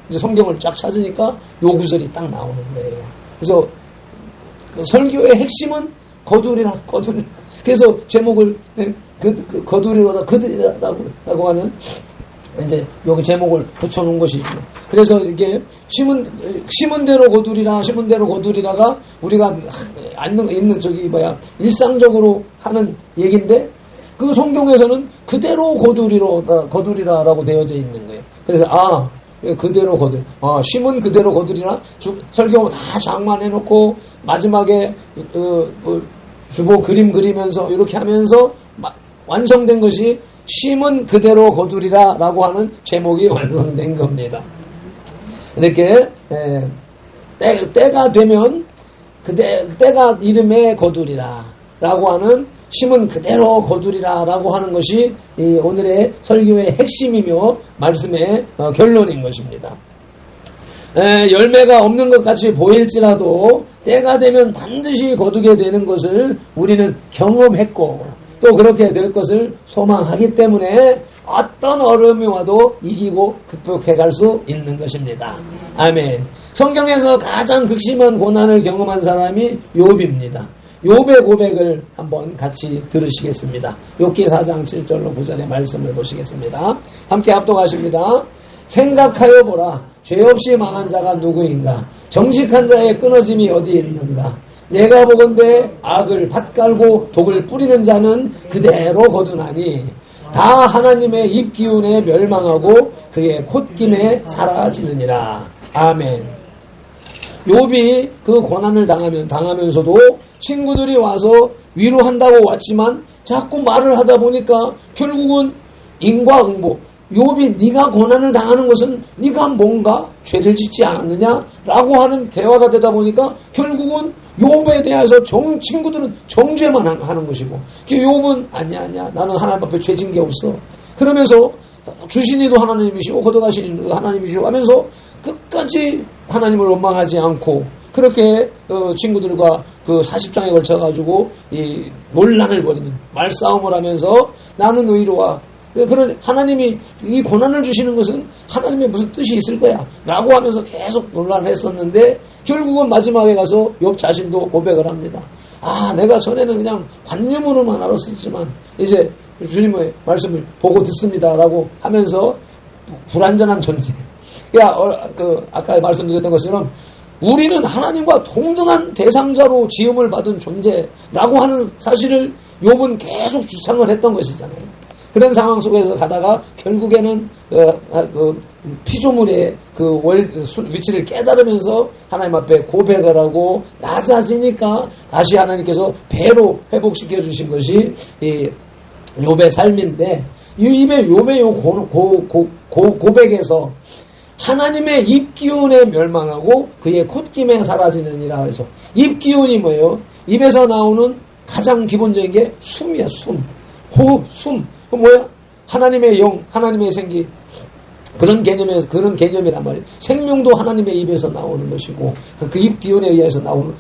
S3: 이제 성경을 쫙 찾으니까 요 구절이 딱 나오는 거예요. 그래서 그 설교의 핵심은 거두리라. 그래서 제목을 거두리로다라고 하는 이제 여기 제목을 붙여놓은 것이죠. 그래서 이게 심은 대로 거두리라가 우리가 있는 일상적으로 하는 얘기인데 그 성경에서는 그대로 거두리라라고 되어져 있는 거예요. 그래서 그대로 심은 그대로 거두리라. 설교 다 장만해놓고 마지막에 주보 그림 그리면서 이렇게 하면서 완성된 것이 심은 그대로 거두리라라고 하는 제목이 완성된 겁니다. 이렇게 때가 되면 때가 이름에 거두리라라고 하는 심은 그대로 거두리라라고 하는 것이 오늘의 설교의 핵심이며 말씀의 결론인 것입니다. 열매가 없는 것 같이 보일지라도 때가 되면 반드시 거두게 되는 것을 우리는 경험했고 또 그렇게 될 것을 소망하기 때문에 어떤 어려움이 와도 이기고 극복해 갈 수 있는 것입니다. 아멘. 성경에서 가장 극심한 고난을 경험한 사람이 욥입니다. 욥의 고백을 한번 같이 들으시겠습니다. 욥기 4장 7절로 9절의 말씀을 보시겠습니다. 함께 합독하십니다. 생각하여 보라. 죄 없이 망한 자가 누구인가? 정직한 자의 끊어짐이 어디에 있는가? 내가 보건대 악을 밭갈고 독을 뿌리는 자는 그대로 거두나니 다 하나님의 입기운에 멸망하고 그의 콧김에 사라지느니라. 아멘. 욥이 그 고난을 당하면서도 친구들이 와서 위로한다고 왔지만 자꾸 말을 하다 보니까 결국은 인과응보. 욥이 네가 고난을 당하는 것은 네가 뭔가 죄를 짓지 않았느냐라고 하는 대화가 되다 보니까 결국은 욥에 대해서 친구들은 정죄만 하는 것이고 욥은 아니야 나는 하나님 앞에 죄진 게 없어. 그러면서 주신이도 하나님이시고 거둬가신 이도 하나님이시고 하면서 끝까지 하나님을 원망하지 않고 그렇게 친구들과 그 40장에 걸쳐가지고 이 논란을 벌이는 말싸움을 하면서 나는 의로와 그런 하나님이 이 고난을 주시는 것은 하나님의 무슨 뜻이 있을 거야 라고 하면서 계속 논란을 했었는데 결국은 마지막에 가서 욥 자신도 고백을 합니다. 내가 전에는 그냥 관념으로만 알았었지만 이제 주님의 말씀을 보고 듣습니다 라고 하면서 불완전한 존재. 아까 말씀드렸던 것처럼 우리는 하나님과 동등한 대상자로 지음을 받은 존재라고 하는 사실을 욥은 계속 주창을 했던 것이잖아요. 그런 상황 속에서 가다가 결국에는 피조물의 위치를 깨달으면서 하나님 앞에 고백을 하고 낮아지니까 다시 하나님께서 배로 회복시켜 주신 것이 이 욥의 삶인데 욥의 고백에서 하나님의 입기운에 멸망하고 그의 콧김에 사라지느니라. 그래서 입기운이 뭐예요? 입에서 나오는 가장 기본적인 게 숨이야. 호흡, 숨. 그 뭐야? 하나님의 영, 하나님의 생기. 그런 개념이란 말이에요. 생명도 하나님의 입에서 나오는 것이고, 그 입 기운에 의해서 나온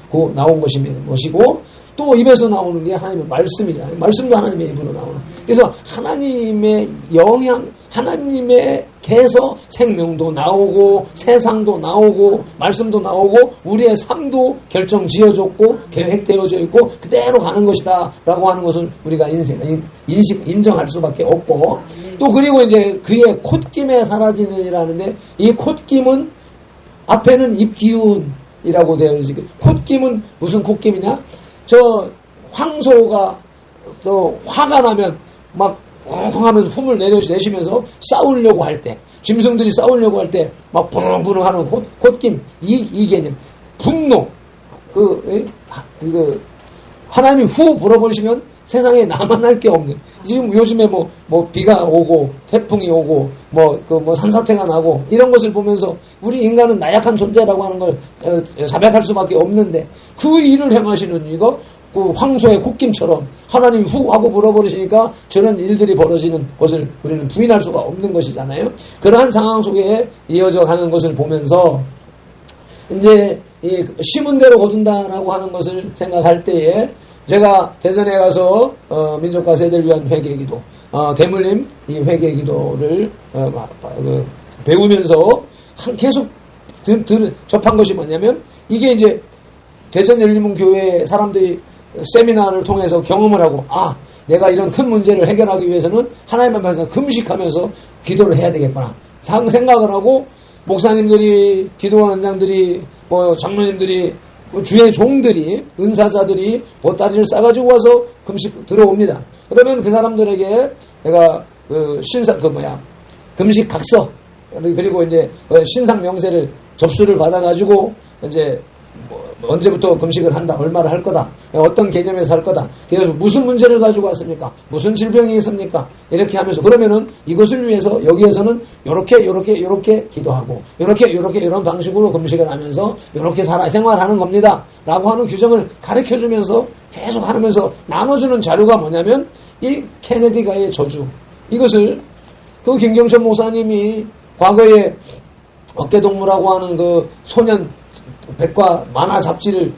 S3: 것이고, 또 입에서 나오는 게 하나님의 말씀이잖아요. 말씀도 하나님의 입으로 나오는. 그래서 하나님의 영향, 하나님의께서 생명도 나오고, 세상도 나오고, 말씀도 나오고, 우리의 삶도 결정 지어졌고, 계획되어져 있고, 그대로 가는 것이다. 라고 하는 것은 우리가 인정할 수밖에 없고, 또 그리고 이제 그의 콧김에 사라지느니라는데, 이 콧김은 앞에는 입기운이라고 되어 있어요. 콧김은 무슨 콧김이냐? 황소가 또 화가 나면 막 엉엉하면서 품을 내시면서 싸우려고 할 때, 짐승들이 싸우려고 할 때 막 부릉부릉 하는 콧김, 이 개념. 분노. 하나님이 후 불어버리시면 세상에 나만 할 게 없는. 지금 요즘에 비가 오고, 태풍이 오고, 산사태가 나고, 이런 것을 보면서 우리 인간은 나약한 존재라고 하는 걸 자백할 수밖에 없는데, 그 일을 행하시는 이거, 그 황소의 콧김처럼 하나님이 후 하고 불어버리시니까 저런 일들이 벌어지는 것을 우리는 부인할 수가 없는 것이잖아요. 그러한 상황 속에 이어져 가는 것을 보면서, 이제 심은 대로 거둔다라고 하는 것을 생각할 때에 제가 대전에 가서 민족과 세대를 위한 회개기도, 대물림 이 회개기도를 배우면서 계속 접한 것이 뭐냐면, 이게 이제 대전 열린문교회 사람들이 세미나를 통해서 경험을 하고, 내가 이런 큰 문제를 해결하기 위해서는 하나님 앞에서 금식하면서 기도를 해야 되겠구나 생각을 하고, 목사님들이, 기도원장들이, 장로님들이, 주의 종들이, 은사자들이 보따리를 싸가지고 와서 금식 들어옵니다. 그러면 그 사람들에게 내가 금식 각서, 그리고 이제 신상 명세를 접수를 받아가지고 이제 언제부터 금식을 한다, 얼마를 할 거다, 어떤 개념에서 할 거다, 그래서 무슨 문제를 가지고 왔습니까, 무슨 질병이 있습니까, 이렇게 하면서, 그러면은 이것을 위해서 여기에서는 요렇게 기도하고 요렇게 이런 방식으로 금식을 하면서 요렇게 생활하는 겁니다 라고 하는 규정을 가르쳐 주면서 계속 하면서 나눠주는 자료가 뭐냐면 이 케네디가의 저주, 이것을 그 김경천 목사님이 과거에 어깨동무라고 하는 그 소년 백과 만화 잡지를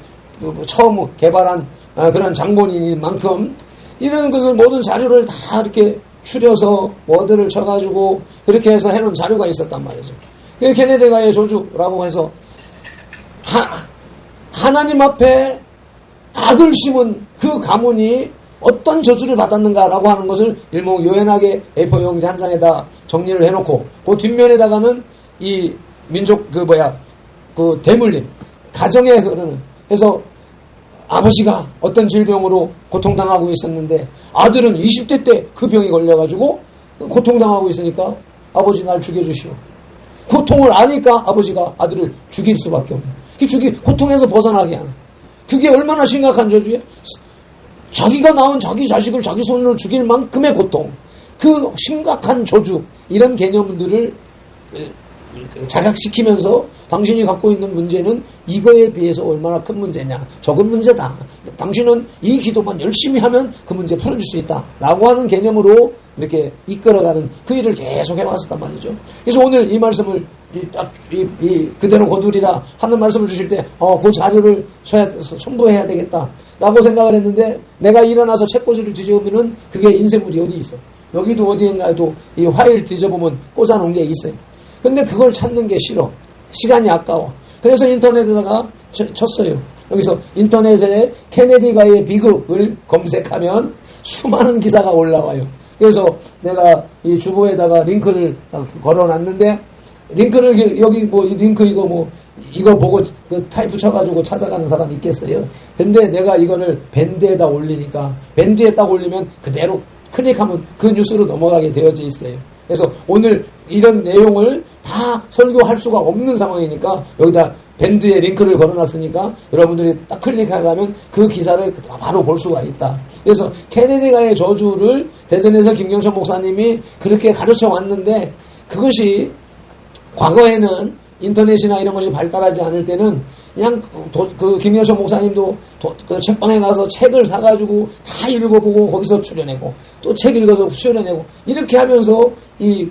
S3: 처음 개발한 그런 장본인인 만큼 이런 것을 모든 자료를 다 이렇게 추려서 워드를 쳐가지고 그렇게 해서 해놓은 자료가 있었단 말이죠. 그 케네디가의 저주라고 해서 하나님 앞에 악을 심은 그 가문이 어떤 저주를 받았는가라고 하는 것을 일목요연하게 A4 용지 한 장에다 정리를 해놓고, 그 뒷면에다가는 이 민족 그 대물림 가정에 흐르는, 그래서 아버지가 어떤 질병으로 고통당하고 있었는데 아들은 20대 때 그 병이 걸려가지고 고통당하고 있으니까 아버지 날 죽여주시오. 고통을 아니까 아버지가 아들을 죽일 수밖에 없는, 고통에서 벗어나게 하는, 그게 얼마나 심각한 저주예요. 자기가 낳은 자기 자식을 자기 손으로 죽일 만큼의 고통, 그 심각한 저주, 이런 개념들을 자각시키면서 당신이 갖고 있는 문제는 이거에 비해서 얼마나 큰 문제냐, 적은 문제다, 당신은 이 기도만 열심히 하면 그 문제 풀어줄 수 있다 라고 하는 개념으로 이렇게 이끌어가는 그 일을 계속 해왔었단 말이죠. 그래서 오늘 이 말씀을 그대로 거두리라 하는 말씀을 주실 때 그 자료를 첨부해야 되겠다 라고 생각을 했는데, 내가 일어나서 책꽂이를 뒤져보면 그게 인쇄물이 어디 있어, 여기도 어디인가에도 이 파일 뒤져보면 꽂아놓은 게 있어요. 근데 그걸 찾는 게 싫어, 시간이 아까워. 그래서 인터넷에다가 쳤어요. 여기서 인터넷에 케네디가의 비극을 검색하면 수많은 기사가 올라와요. 그래서 내가 이 주보에다가 링크를 걸어놨는데, 링크를 여기 링크 이거 보고 그 타입 붙여가지고 찾아가는 사람 있겠어요? 근데 내가 이거를 밴드에다 올리니까, 밴드에 딱 올리면 그대로 클릭하면 그 뉴스로 넘어가게 되어져 있어요. 그래서 오늘 이런 내용을 다 설교할 수가 없는 상황이니까 여기다 밴드에 링크를 걸어놨으니까 여러분들이 딱 클릭하면 그 기사를 바로 볼 수가 있다. 그래서 케네디가의 저주를 대전에서 김경천 목사님이 그렇게 가르쳐 왔는데, 그것이 과거에는 인터넷이나 이런 것이 발달하지 않을 때는 그냥 그 김경천 목사님도 그 책방에 가서 책을 사가지고 다 읽어보고 거기서 출연하고 또 책 읽어서 출연하고 이렇게 하면서 이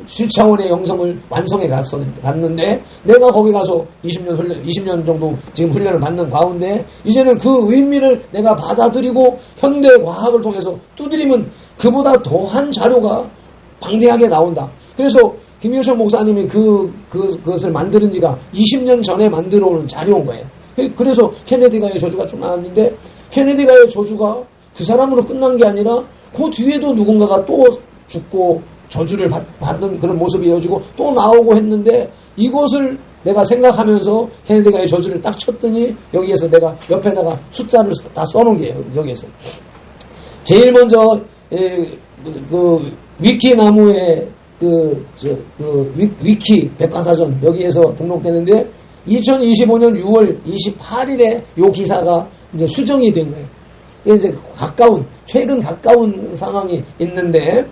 S3: 7차원의 영성을 완성해 갔는데, 내가 거기 가서 20년 정도 지금 훈련을 받는 가운데 이제는 그 의미를 내가 받아들이고 현대 과학을 통해서 두드리면 그보다 더한 자료가 방대하게 나온다. 그래서 김효철 목사님이 그것을 만드는 지가 20년 전에 만들어 오는 자료인 거예요. 그래서 케네디가의 저주가 좀 나왔는데, 케네디가의 저주가 그 사람으로 끝난 게 아니라 그 뒤에도 누군가가 또 죽고 저주를 받는 그런 모습이 이어지고 또 나오고 했는데, 이것을 내가 생각하면서 케네디가 이 저주를 딱 쳤더니 여기에서 내가 옆에다가 숫자를 다 써놓은 게요. 여기에서 제일 먼저 그 위키 나무의 위키 백과사전 여기에서 등록되는데 2025년 6월 28일에 요 기사가 이제 수정이 된 거예요. 이게 이제 최근 가까운 상황이 있는데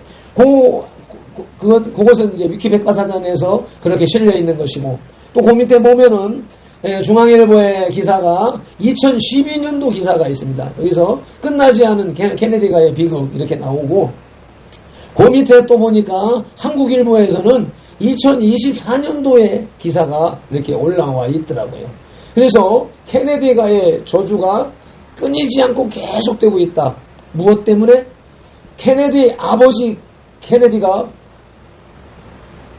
S3: 그것은 이제 위키 백과사전에서 그렇게 실려 있는 것이고 또 그 밑에 보면은 중앙일보의 기사가 2012년도 기사가 있습니다. 여기서 끝나지 않은 케네디가의 비극 이렇게 나오고 그 밑에 또 보니까 한국일보에서는 2024년도에 기사가 이렇게 올라와 있더라고요. 그래서 케네디가의 저주가 끊이지 않고 계속되고 있다. 무엇 때문에? 케네디 아버지 케네디가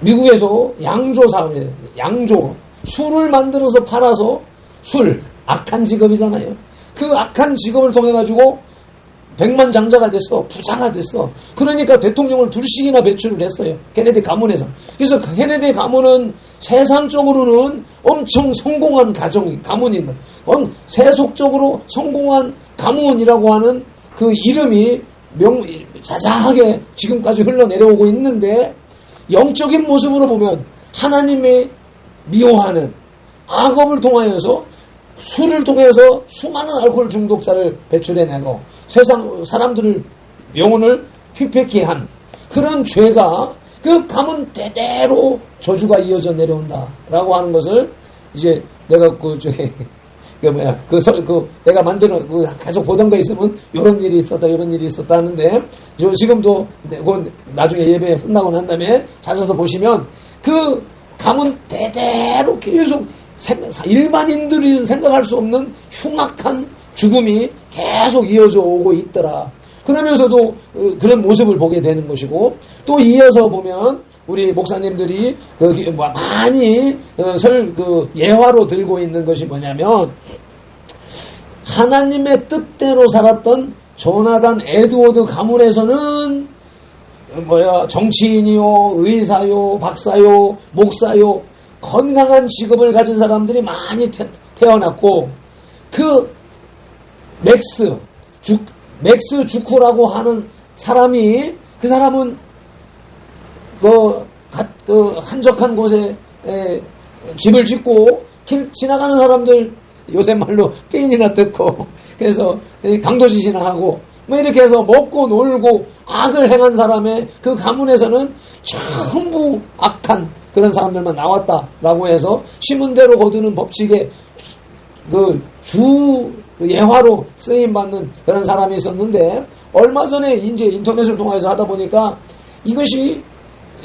S3: 미국에서 양조 사업에 술을 만들어서 팔아서 악한 직업이잖아요. 그 악한 직업을 통해 가지고 백만장자가 됐어. 부자가 됐어. 그러니까 대통령을 둘씩이나 배출을 했어요. 케네디 가문에서. 그래서 케네디 가문은 세상적으로는 엄청 성공한 가문인 세속적으로 성공한 가문이라고 하는 그 이름이 자자하게 지금까지 흘러내려오고 있는데 영적인 모습으로 보면 하나님의 미워하는 악업을 통하여서 술을 통해서 수많은 알코올 중독자를 배출해내고 세상 사람들을 영혼을 피폐케 한 그런 죄가 그 가문 대대로 저주가 이어져 내려온다라고 하는 것을 이제 내가 내가 만드는 계속 보던 거 있으면 이런 일이 있었다 하는데 지금도 나중에 예배 끝나고 난 다음에 찾아서 보시면 그 가문 대대로 계속 일반인들이 생각할 수 없는 흉악한 죽음이 계속 이어져 오고 있더라. 그러면서도 그런 모습을 보게 되는 것이고 또 이어서 보면 우리 목사님들이 많이 예화로 들고 있는 것이 뭐냐면 하나님의 뜻대로 살았던 조나단 에드워드 가문에서는 정치인이요, 의사요, 박사요, 목사요, 건강한 직업을 가진 사람들이 많이 태어났고 그 맥스 주쿠라고 하는 사람이 그 사람은 한적한 곳에 집을 짓고 지나가는 사람들 요새 말로 삐인이나 듣고 그래서 강도짓이나 하고 이렇게 해서 먹고 놀고 악을 행한 사람의 그 가문에서는 전부 악한 그런 사람들만 나왔다라고 해서 신문대로 거두는 법칙에 예화로 쓰임받는 그런 사람이 있었는데 얼마 전에 이제 인터넷을 통해서 하다 보니까 이것이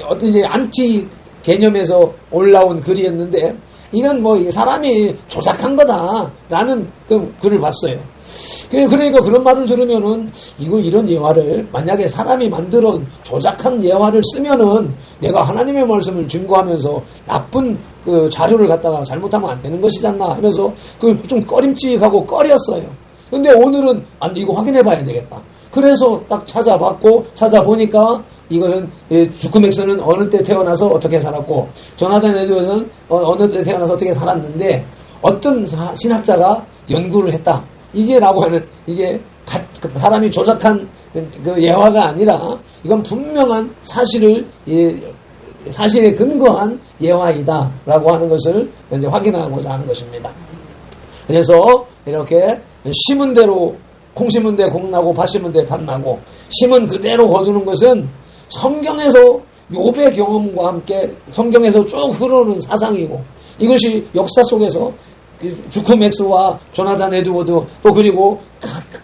S3: 어떤 이제 안티 개념에서 올라온 글이었는데 이건 사람이 조작한 거다라는 그 글을 봤어요. 그러니까 그런 말을 들으면은 이런 예화를 만약에 사람이 만들어 조작한 예화를 쓰면은 내가 하나님의 말씀을 증거하면서 나쁜 그 자료를 갖다가 잘못하면 안 되는 것이잖나 하면서 좀 꺼림칙하고 꺼렸어요. 근데 오늘은 이거 확인해 봐야 되겠다. 그래서 딱 찾아보니까 이거는 주크맥스는 어느 때 태어나서 어떻게 살았고 조나단 에드워드는 어느 때 태어나서 어떻게 살았는데 어떤 신학자가 연구를 했다. 이게라고 하는 이게 사람이 조작한 그 예화가 아니라 이건 분명한 사실에 근거한 예화이다라고 하는 것을 이제 확인하고자 하는 것입니다. 그래서 이렇게 심은 대로 콩 심은 데 콩 나고 밭 심은 데 밭 나고 심은 그대로 거두는 것은 성경에서 욥의 경험과 함께 성경에서 쭉 흐르는 사상이고 이것이 역사 속에서 주크맥스와 조나단 에드워드 또 그리고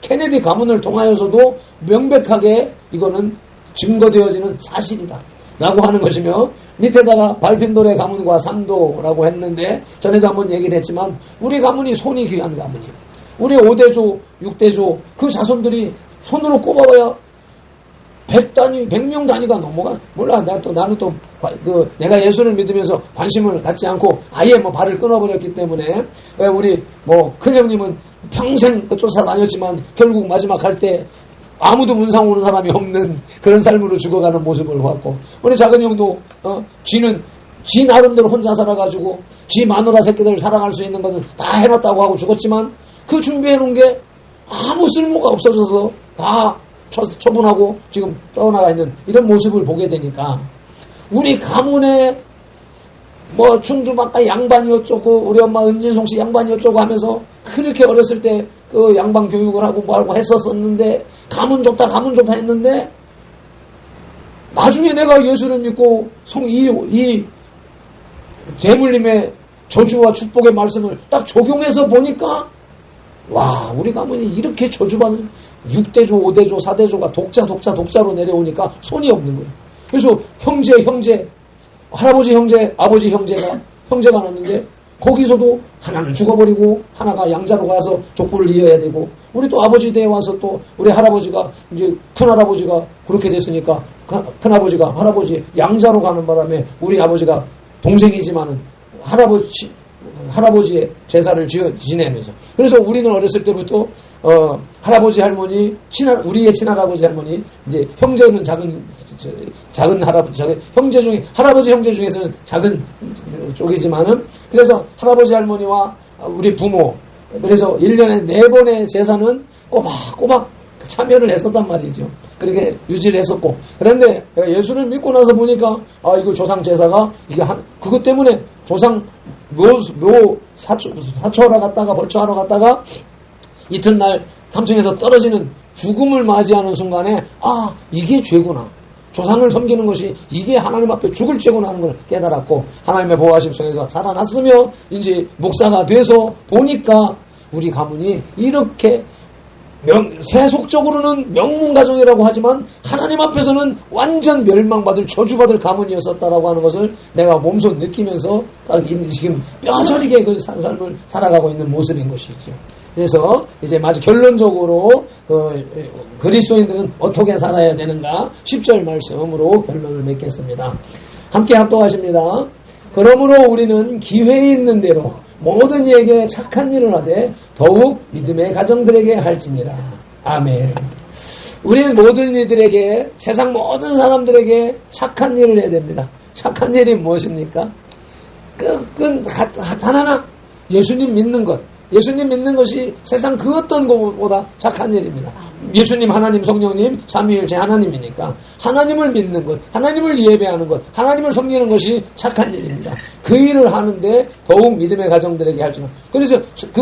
S3: 케네디 가문을 통하여서도 명백하게 이거는 증거되어지는 사실이다 라고 하는 것이며 밑에다가 발핀돌의 가문과 삼도라고 했는데 전에도 한번 얘기를 했지만 우리 가문이 손이 귀한 가문이에요. 우리 5대조 6대조 그 자손들이 손으로 꼽아봐야 100명 단위가 넘어가 몰라. 나는 또 내가 예수를 믿으면서 관심을 갖지 않고 아예 발을 끊어버렸기 때문에 우리 큰형님은 평생 쫓아다녔지만 결국 마지막 할 때 아무도 문상 오는 사람이 없는 그런 삶으로 죽어가는 모습을 봤고 우리 작은 형도 쥐는 지 나름대로 혼자 살아가지고 지 마누라 새끼들 사랑할 수 있는 것은 다 해놨다고 하고 죽었지만 그 준비해놓은 게 아무 쓸모가 없어져서 다 처분하고 지금 떠나가 있는 이런 모습을 보게 되니까 우리 가문에 뭐 충주박가 양반이 어쩌고 우리 엄마 은진송 씨 양반이 어쩌고 하면서 그렇게 어렸을 때 그 양반 교육을 하고 뭐 하고 했었었는데 가문 좋다 했는데 나중에 내가 예수를 믿고 이 대물림의 저주와 축복의 말씀을 딱 적용해서 보니까 와 우리 가문이 이렇게 저주받은 6대조 5대조 4대조가 독자로 내려오니까 손이 없는 거예요. 그래서 형제 할아버지 형제 아버지 형제가 났는데 거기서도 하나는 죽어버리고 하나가 양자로 가서 족보를 이어야 되고 우리 또 아버지 대에 와서 또 우리 할아버지가 이제 큰할아버지가 그렇게 됐으니까 큰아버지가 할아버지 양자로 가는 바람에 우리 아버지가 동생이지만은 할아버지의 제사를 지내면서 그래서 우리는 어렸을 때부터 할아버지 할머니 우리의 친할아버지 할머니 이제 형제는 작은 할아버지 형제 중에 할아버지 형제 중에서는 작은 쪽이지만은 그래서 할아버지 할머니와 우리 부모 그래서 1년에 4번의 제사는 꼬박 참여를 했었단 말이죠. 그렇게 유지를 했었고 그런데 예수를 믿고 나서 보니까 이거 조상 제사가 이게 그것 때문에 조상 묘 사초하러 갔다가 벌초하러 갔다가 이튿날 3층에서 떨어지는 죽음을 맞이하는 순간에 이게 죄구나. 조상을 섬기는 것이 이게 하나님 앞에 죽을 죄구나 하는 걸 깨달았고 하나님의 보호하심 속에서 살아났으며 이제 목사가 돼서 보니까 우리 가문이 이렇게 세속적으로는 명문가정이라고 하지만 하나님 앞에서는 완전 멸망받을 저주받을 가문이었었다라고 하는 것을 내가 몸소 느끼면서 지금 뼈저리게 그 삶을 살아가고 있는 모습인 것이죠. 그래서 이제 마치 결론적으로 그리스도인들은 어떻게 살아야 되는가 10절 말씀으로 결론을 맺겠습니다. 함께 합독하십니다. 그러므로 우리는 기회 있는 대로 모든 이에게 착한 일을 하되 더욱 믿음의 가정들에게 할지니라. 아멘. 우리는 모든 이들에게 세상 모든 사람들에게 착한 일을 해야 됩니다. 착한 일이 무엇입니까? 하나나 예수님 믿는 것. 예수님 믿는 것이 세상 그 어떤 것보다 착한 일입니다. 예수님, 하나님, 성령님, 삼위일체 하나님이니까 하나님을 믿는 것, 하나님을 예배하는 것, 하나님을 섬기는 것이 착한 일입니다. 그 일을 하는데 더욱 믿음의 가정들에게 할지는. 그래서 그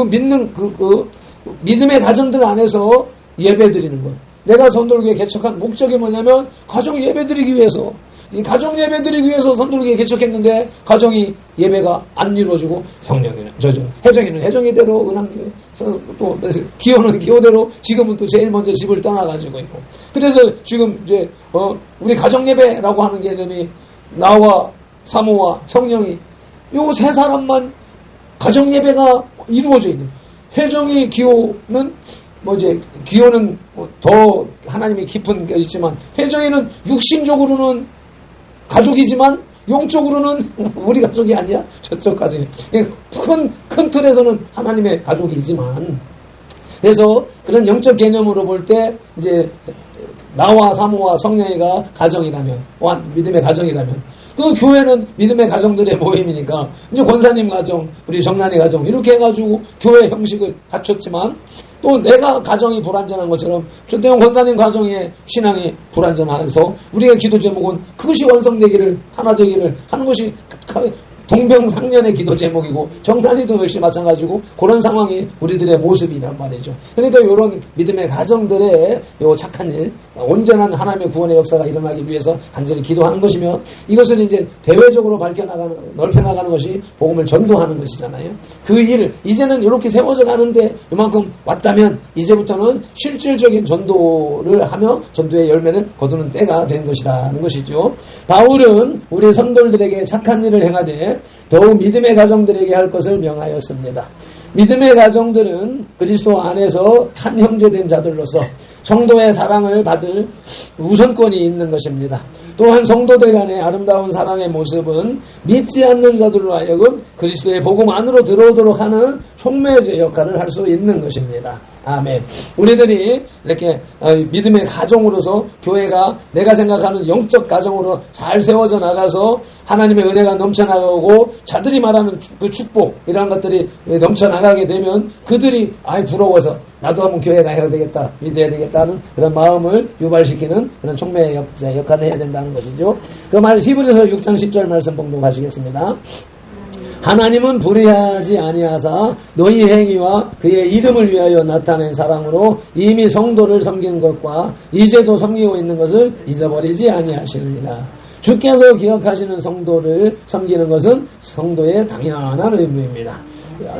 S3: 믿음의 가정들 안에서 예배드리는 것. 내가 선돌교회 개척한 목적이 뭐냐면 가정 예배드리기 위해서. 이 가정 예배드리기 위해서 선돌교회 개척했는데 가정이 예배가 안 이루어지고 혜정이는 혜정이대로 은ham교회 또 기호는 기호대로 지금은 또 제일 먼저 집을 떠나가지고 있고 그래서 지금 이제 우리 가정 예배라고 하는 개념이 나와 사모와 성령이 요 세 사람만 가정 예배가 이루어져 있는 혜정이 기호는 기호는 더 하나님이 깊은 게 있지만 혜정이는 육신적으로는 가족이지만 영적으로는 우리 가족이 아니야. 저쪽 가족이. 큰 틀에서는 하나님의 가족이지만 그래서 그런 영적 개념으로 볼 때 이제 나와 사모와 성령이가 가정이라면 믿음의 가정이라면 그 교회는 믿음의 가정들의 모임이니까 이제 권사님 가정, 우리 정란이 가정 이렇게 해가지고 교회 형식을 갖췄지만 또 내가 가정이 불완전한 것처럼 조태용 권사님 가정의 신앙이 불완전해서 우리의 기도 제목은 그것이 완성되기를 하나 되기를 하는 것이 동병상련의 기도 제목이고 정란이도 역시 마찬가지고 그런 상황이 우리들의 모습이란 말이죠. 그러니까 이런 믿음의 가정들의 요 착한 일, 온전한 하나님의 구원의 역사가 일어나기 위해서 간절히 기도하는 것이며 이것을 이제 대외적으로 넓혀나가는 것이 복음을 전도하는 것이잖아요. 그 일을 이제는 이렇게 세워져 가는데 이만큼 왔다면 이제부터는 실질적인 전도를 하며 전도의 열매를 거두는 때가 된 것이라는 것이죠. 바울은 우리 성도들에게 착한 일을 행하되 더욱 믿음의 가정들에게 할 것을 명하였습니다. 믿음의 가정들은 그리스도 안에서 한 형제된 자들로서 성도의 사랑을 받을 우선권이 있는 것입니다. 또한 성도들 간의 아름다운 사랑의 모습은 믿지 않는 자들로 하여금 그리스도의 복음 안으로 들어오도록 하는 촉매제 역할을 할 수 있는 것입니다. 아멘. 우리들이 이렇게 믿음의 가정으로서 교회가 내가 생각하는 영적 가정으로 잘 세워져 나가서 하나님의 은혜가 넘쳐나가고 자들이 말하는 그 축복 이런 것들이 넘쳐나가게 되면 그들이 부러워서 나도 한번 교회 가야 되겠다, 믿어야 되겠다는 그런 마음을 유발시키는 그런 촉매의 역할을 해야 된다는 것이죠. 그 말 히브리서 6장 10절 말씀 봉독하시겠습니다. 하나님은 불의하지 아니하사 너희 행위와 그의 이름을 위하여 나타낸 사랑으로 이미 성도를 섬긴 것과 이제도 섬기고 있는 것을 잊어버리지 아니하시느니라. 주께서 기억하시는 성도를 섬기는 것은 성도의 당연한 의무입니다.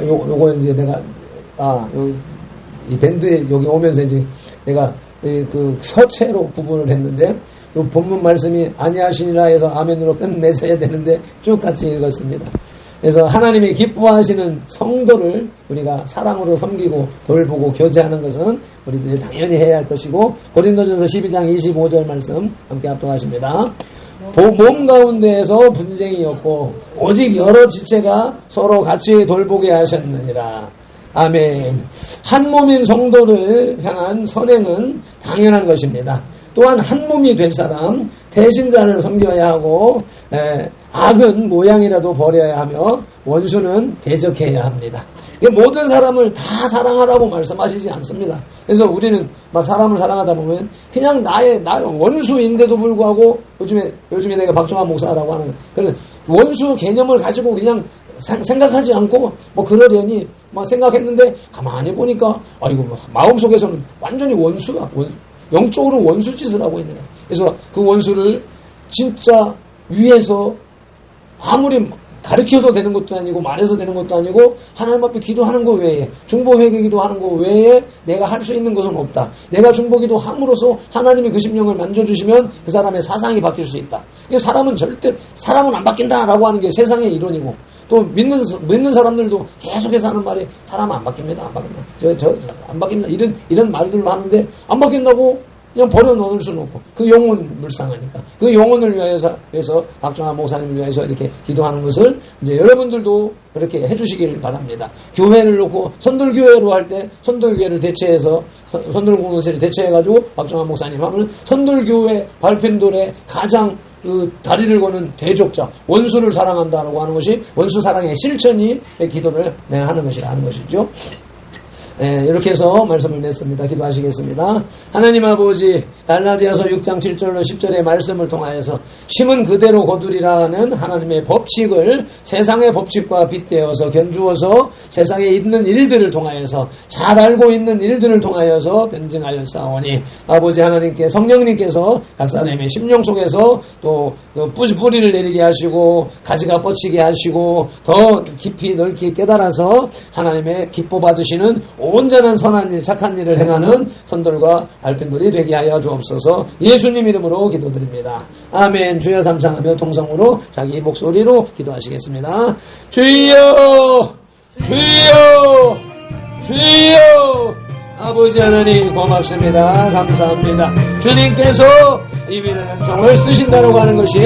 S3: 요거 이제 내가 이 밴드에 여기 오면서 이제 내가 그 서체로 구분을 했는데 요 본문 말씀이 아니하시니라 해서 아멘으로 끝내서야 되는데 쭉 같이 읽었습니다. 그래서 하나님이 기뻐하시는 성도를 우리가 사랑으로 섬기고 돌보고 교제하는 것은 우리들이 당연히 해야 할 것이고 고린도전서 12장 25절 말씀 함께 합독하십니다. 몸 가운데에서 분쟁이 없고 오직 여러 지체가 서로 같이 돌보게 하셨느니라. 아멘. 한 몸인 성도를 향한 선행은 당연한 것입니다. 또한 한 몸이 될 사람 대신자를 섬겨야 하고 악은 모양이라도 버려야 하며 원수는 대적해야 합니다. 모든 사람을 다 사랑하라고 말씀하시지 않습니다. 그래서 우리는 막 사람을 사랑하다 보면 그냥 나의 원수인데도 불구하고 요즘에 내가 박종환 목사라고 하는 그런 원수 개념을 가지고 그냥 생각하지 않고 뭐 그러려니 막 생각했는데 가만히 보니까 마음속에서는 완전히 원수가 영적으로 원수 짓을 하고 있는 거예요. 그래서 그 원수를 진짜 위에서 아무리 가르쳐서 되는 것도 아니고 말해서 되는 것도 아니고 하나님 앞에 기도하는 것 외에 중보회개 기도하는 것 외에 내가 할 수 있는 것은 없다. 내가 중보기도 함으로써 하나님이 그 심령을 만져주시면 그 사람의 사상이 바뀔 수 있다. 사람은 안 바뀐다라고 하는 게 세상의 이론이고 또 믿는 사람들도 계속해서 하는 말이 사람은 안 바뀝니다. 안 바뀐다. 안 바뀐다. 이런 말들로 하는데 안 바뀐다고 그냥 버려놓을 수는 없고 그 영혼 불쌍하니까 그 영혼을 위해서 박정환 목사님을 위해서 이렇게 기도하는 것을 이제 여러분들도 그렇게 해주시길 바랍니다. 교회를 놓고 선돌교회로 할 때 선돌교회를 대체해서 선돌공동체를 대체해가지고 박정환 목사님 하면 선돌교회 발펜돌의 가장 그 다리를 거는 대적자 원수를 사랑한다라고 하는 것이 원수 사랑의 실천이 기도를 하는 것이라는 것이죠. 이렇게 해서 말씀을 냈습니다. 기도하시겠습니다. 하나님 아버지 갈라디아서 6장 7절로 10절의 말씀을 통하여서 심은 그대로 거두리라는 하나님의 법칙을 세상의 법칙과 빗대어서 견주어서 세상에 있는 일들을 통하여서 잘 알고 있는 일들을 통하여서 변증하여 싸우니 아버지 하나님께 성령님께서 각 사람의 심령 속에서 또 뿌리를 내리게 하시고 가지가 뻗치게 하시고 더 깊이 넓게 깨달아서 하나님의 기뻐 받으시는 온전한 선한 일, 착한 일을 행하는 선돌과 발핀돌이 되게 하여 주옵소서. 예수님 이름으로 기도드립니다. 아멘. 주여 삼창하며 통성으로 자기 목소리로 기도하시겠습니다. 주여, 주여, 주여. 아버지 하나님 고맙습니다. 감사합니다. 주님께서 이 미련한 종을 쓰신다고 하는 것이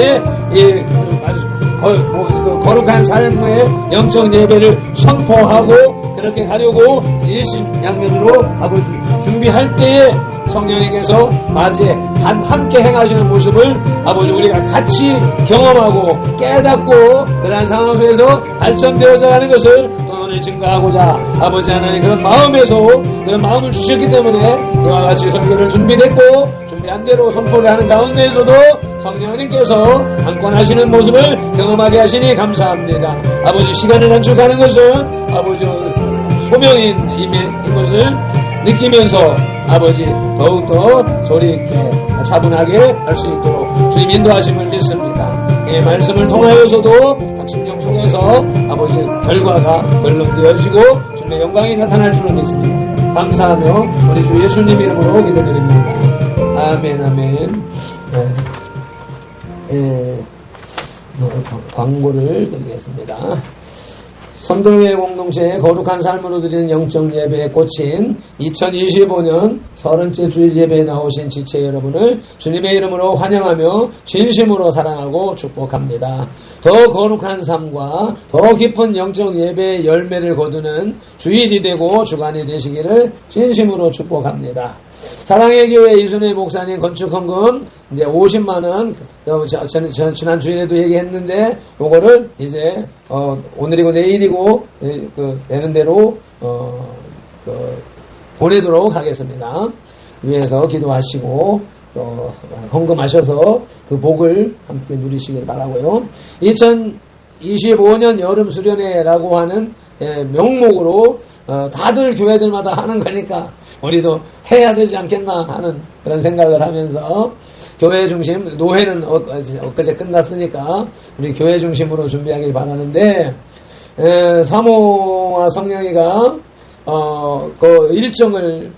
S3: 거룩한 삶의 영적 예배를 선포하고 그렇게 하려고 일심양면으로 아버지 준비할 때에 성령님께서 맞이해 함께 행하시는 모습을 아버지 우리가 같이 경험하고 깨닫고 그러한 상황 속에서 발전되어져 가는 것을 오늘 증거하고자 아버지 하나님 그런 마음에서 그런 마음을 주셨기 때문에 이와 같이 설교를 준비됐고 준비한 대로 선포를 하는 가운데에서도 성령님께서 한권하시는 모습을 경험하게 하시니 감사합니다. 아버지 시간을 단축하는 것은 아버지 소명인 이것을 느끼면서 아버지 더욱더 소리 있게 차분하게 할 수 있도록 주님 인도하심을 믿습니다. 이 말씀을 통하여서도 각 심령 속에서 아버지 결과가 변론되어지고 주님의 영광이 나타날 줄로 믿습니다. 감사하며 우리 주 예수님 이름으로 기도드립니다. 아멘 아멘. 광고를 드리겠습니다. 선도교회 공동체의 거룩한 삶으로 드리는 영적 예배에 꽂힌 2025년 30째 주일 예배에 나오신 지체 여러분을 주님의 이름으로 환영하며 진심으로 사랑하고 축복합니다. 더 거룩한 삶과 더 깊은 영적 예배의 열매를 거두는 주일이 되고 주간이 되시기를 진심으로 축복합니다. 사랑의 교회 이순혜 목사님 건축 헌금 이제 50만원 지난 주일에도 얘기했는데 요거를 이제 오늘이고 내일이고 되는 대로 보내도록 하겠습니다. 위에서 기도하시고 또 헌금하셔서 그 복을 함께 누리시길 바라고요. 2025년 여름 수련회라고 하는 명목으로 다들 교회들마다 하는 거니까 우리도 해야 되지 않겠나 하는 그런 생각을 하면서 교회 중심, 노회는 엊그제 끝났으니까 우리 교회 중심으로 준비하길 바라는데 사모와 성령이가 그 일정을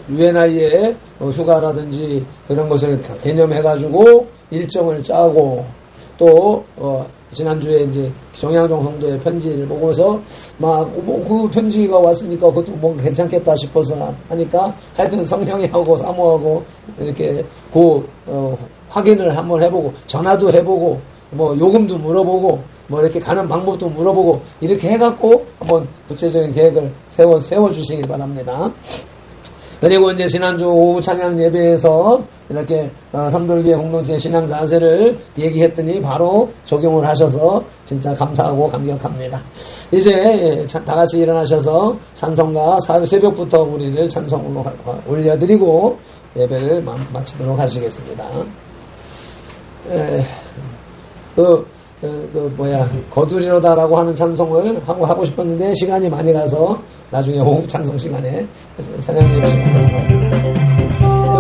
S3: UNI의 휴가라든지 그런 것을 개념해가지고 일정을 짜고 또 지난주에 이제 정양종 성도의 편지를 보고서 그 편지가 왔으니까 그것도 괜찮겠다 싶어서 하니까 하여튼 성령이하고 사모하고 이렇게 확인을 한번 해보고 전화도 해보고 요금도 물어보고 이렇게 가는 방법도 물어보고 이렇게 해갖고 한번 구체적인 계획을 세워주시길 바랍니다. 그리고 이제 지난주 오후 찬양 예배에서 이렇게 선돌교회 공동체 신앙 자세를 얘기했더니 바로 적용을 하셔서 진짜 감사하고 감격합니다. 이제 다 같이 일어나셔서 찬송가 새벽부터 우리를 찬송으로 올려드리고 예배를 마치도록 하시겠습니다. 거두리로다라고 하는 찬송을 하고 싶었는데 시간이 많이 가서 나중에 호흡 찬송 시간에 찬양예배 시간에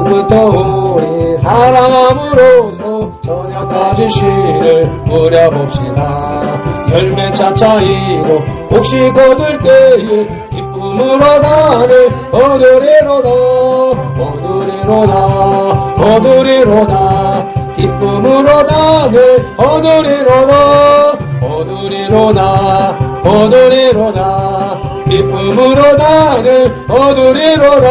S3: 그부터 우리 사랑함으로써 저녁까지 시를 누려봅시다. 열매 차차이고 혹시 거둘 때에 기쁨으로 나를 거두리로다 기쁨으로 나를 거두리로다 기쁨으로 나를 거두리로다.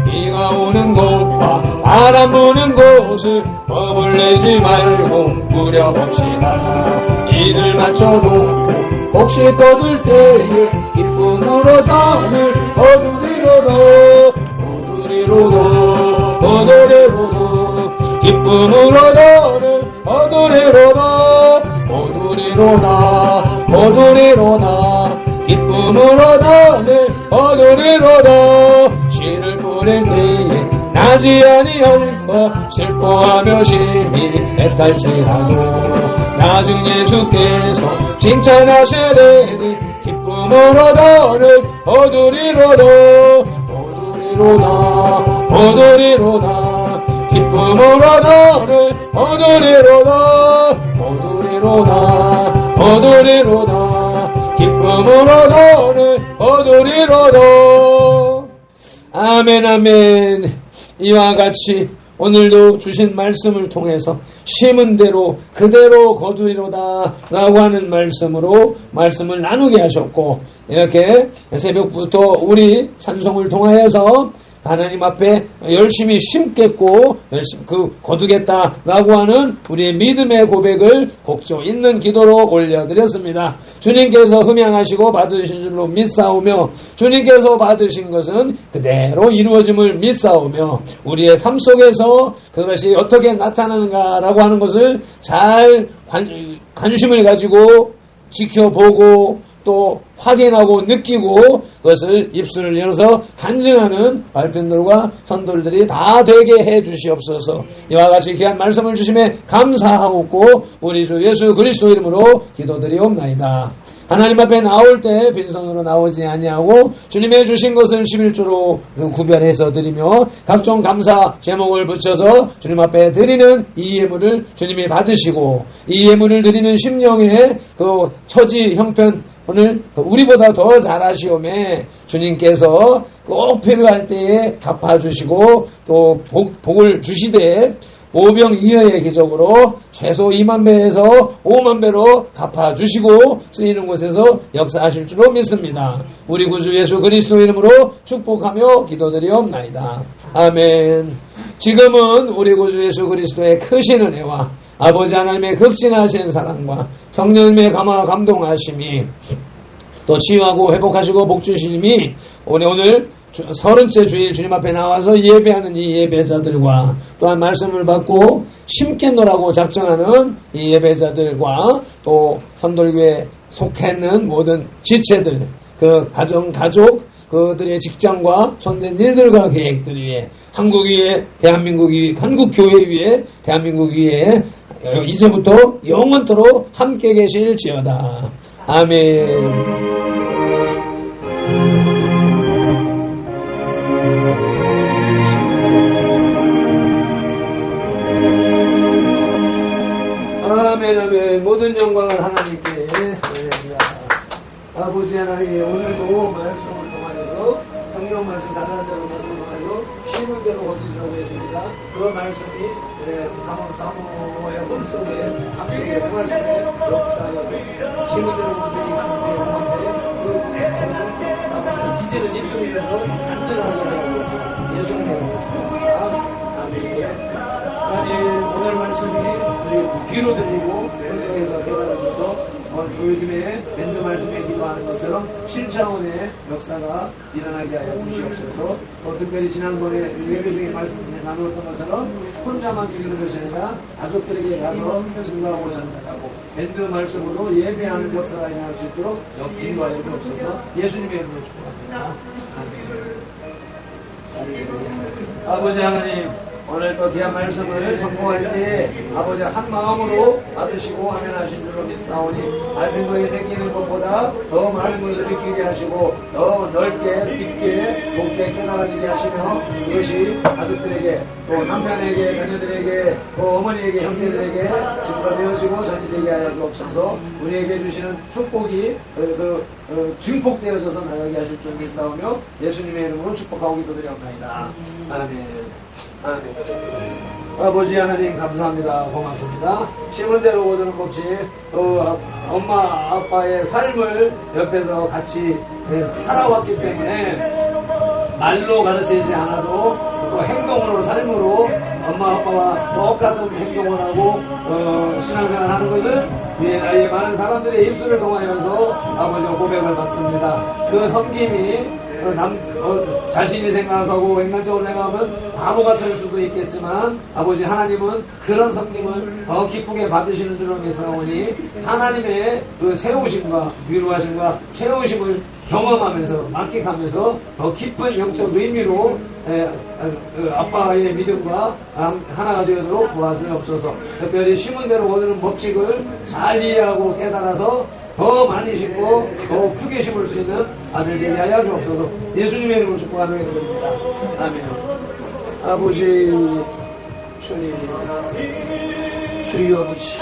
S3: 비가 오는 곳과 바람 부는 곳을 머물르지 말고 누려봅시다. 이를 맞춰놓고 혹시 거둘 때에 기쁨으로 나를 거두리로다 기쁨으로 나를 거두리로다 기쁨으로 나를 거두리로다. 씨를 뿌릴 때에 나지 아니하니까 슬퍼하며 심히 애탈지라도 나중 예수께서 칭찬하시되니 기쁨으로 나를 거두리로다 기쁨으로 나를 거두리로다 기쁨으로 나를 거두리로다. 아멘 아멘. 이와 같이 오늘도 주신 말씀을 통해서 심은 대로 그대로 거두리로다 라고 하는 말씀으로 말씀을 나누게 하셨고 이렇게 새벽부터 우리 찬송을 통하여서 하나님 앞에 열심히 심겠고 열심히 거두겠다라고 하는 우리의 믿음의 고백을 곡조 있는 기도로 올려드렸습니다. 주님께서 흠양하시고 받으신 줄로 믿사오며 주님께서 받으신 것은 그대로 이루어짐을 믿사오며 우리의 삶 속에서 그것이 어떻게 나타나는가라고 하는 것을 잘 관심을 가지고 지켜보고 또 확인하고 느끼고 그것을 입술을 열어서 간증하는 발편들과 선돌들이 다 되게 해 주시옵소서. 이와 같이 귀한 말씀을 주심에 감사하옵고 우리 주 예수 그리스도 이름으로 기도드리옵나이다. 하나님 앞에 나올 때 빈손으로 나오지 아니하고 주님의 주신 것을 11조로 구별해서 드리며 각종 감사 제목을 붙여서 주님 앞에 드리는 이 예물을 주님이 받으시고 이 예물을 드리는 심령의 그 처지 형편 오늘 우리보다 더 잘하시오매 주님께서 꼭 필요할 때에 갚아주시고 또 복을 주시되 오병이어의 기적으로 최소 2만 배에서 5만 배로 갚아주시고 쓰이는 곳에서 역사하실 줄로 믿습니다. 우리 구주 예수 그리스도 이름으로 축복하며 기도드리옵나이다. 아멘. 지금은 우리 구주 예수 그리스도의 크신 은혜와 아버지 하나님의 극진하신 사랑과 성령님의 감동하심이 또 치유하고 회복하시고 복주심이 오늘 30째 주일 주님 앞에 나와서 예배하는 이 예배자들과 또한 말씀을 받고 심겠노라고 작정하는 이 예배자들과 또 선돌교에 속했는 모든 지체들, 그 가정, 가족, 그들의 직장과 손댄 일들과 계획들 위에 한국 위에 대한민국 위에 한국 교회 위에 대한민국 위에 이제부터 영원토록 함께 계실지어다. 아멘. 아멘, 아멘. 모든 영광을 하나님께 올립니다. 아버지 하나님, 오늘도 말씀을 통하여서 성경 말씀 가능한 대로 말씀을 통하여서 쉬는 대로 얻으시라고 했습니다. 그 말씀이 사모의 몸속에 합성의 생활속에 역사하여 쉬는 대로 얻으시는데 그 이제는 예수님에서 간절하게 되고 예수님의 아멘. 오늘 말씀이 우리 귀로 들리고 현생에서 깨달아줘서 요즘에 밴드 말씀에 기도하는 것처럼 실차원의 역사가 일어나게 하여 주시옵소서. 특별히 지난번에 예배 중에 말씀을 나누었던 것처럼 혼자만 기도하는 것이 아니라 가족들에게 가서 증거하고 전달하고 밴드 말씀으로 예배하는 역사가 일어날 수 있도록 인도하여 주옵소서. 예수님의 이름으로 축복합니다. 아멘. 아버지 하나님, 오늘 또 귀한 말씀을 선포할 때 아버지 한 마음으로 받으시고 아멘하신 줄로 믿사오니 맑은 것에 느끼는 것보다 더 맑은 것을 느끼게 하시고 더 넓게 깊게 높게 깨달아지게 하시며 그것이 가족들에게 또 남편에게 자녀들에게 또 어머니에게 형제들에게 증거되어지고 전이되게 하여 주옵소서. 우리에게 주시는 축복이 증폭되어져서 나가게 하실 줄 믿사오며 예수님의 이름으로 축복하고 기도드리옵나이다. 아멘. 아멘. 아버지 하나님 감사합니다. 고맙습니다. 심은 대로 거두는 법칙, 엄마 아빠의 삶을 옆에서 같이 살아왔기 때문에 말로 가르치지 않아도 또 행동으로 삶으로 엄마 아빠와 똑같은 행동을 하고 신앙생활을 하는 것을 위에 나이에 많은 사람들의 입술을 통하여서 아버지의 고백을 받습니다. 그 섬김이 자신이 생각하고 인간적으로 생각하면 바보 같을 수도 있겠지만 아버지 하나님은 그런 섬김을 더 기쁘게 받으시는 줄로 믿사오니 하나님의 그 세우심과 위로하심과 채우심을 경험하면서 만끽하면서 더 깊은 영적 의미로 아빠의 믿음과 하나가 되도록 도와주옵소서. 특별히 심은 대로 거두는 법칙을 잘 이해하고 깨달아서 더 많이 심고 더 크게 심을 수 있는 아들 되게 하여 주옵소서. 예수님의 이름으로 축복하며 기도드립니다. 아멘. 아버지 주님, 주여 아버지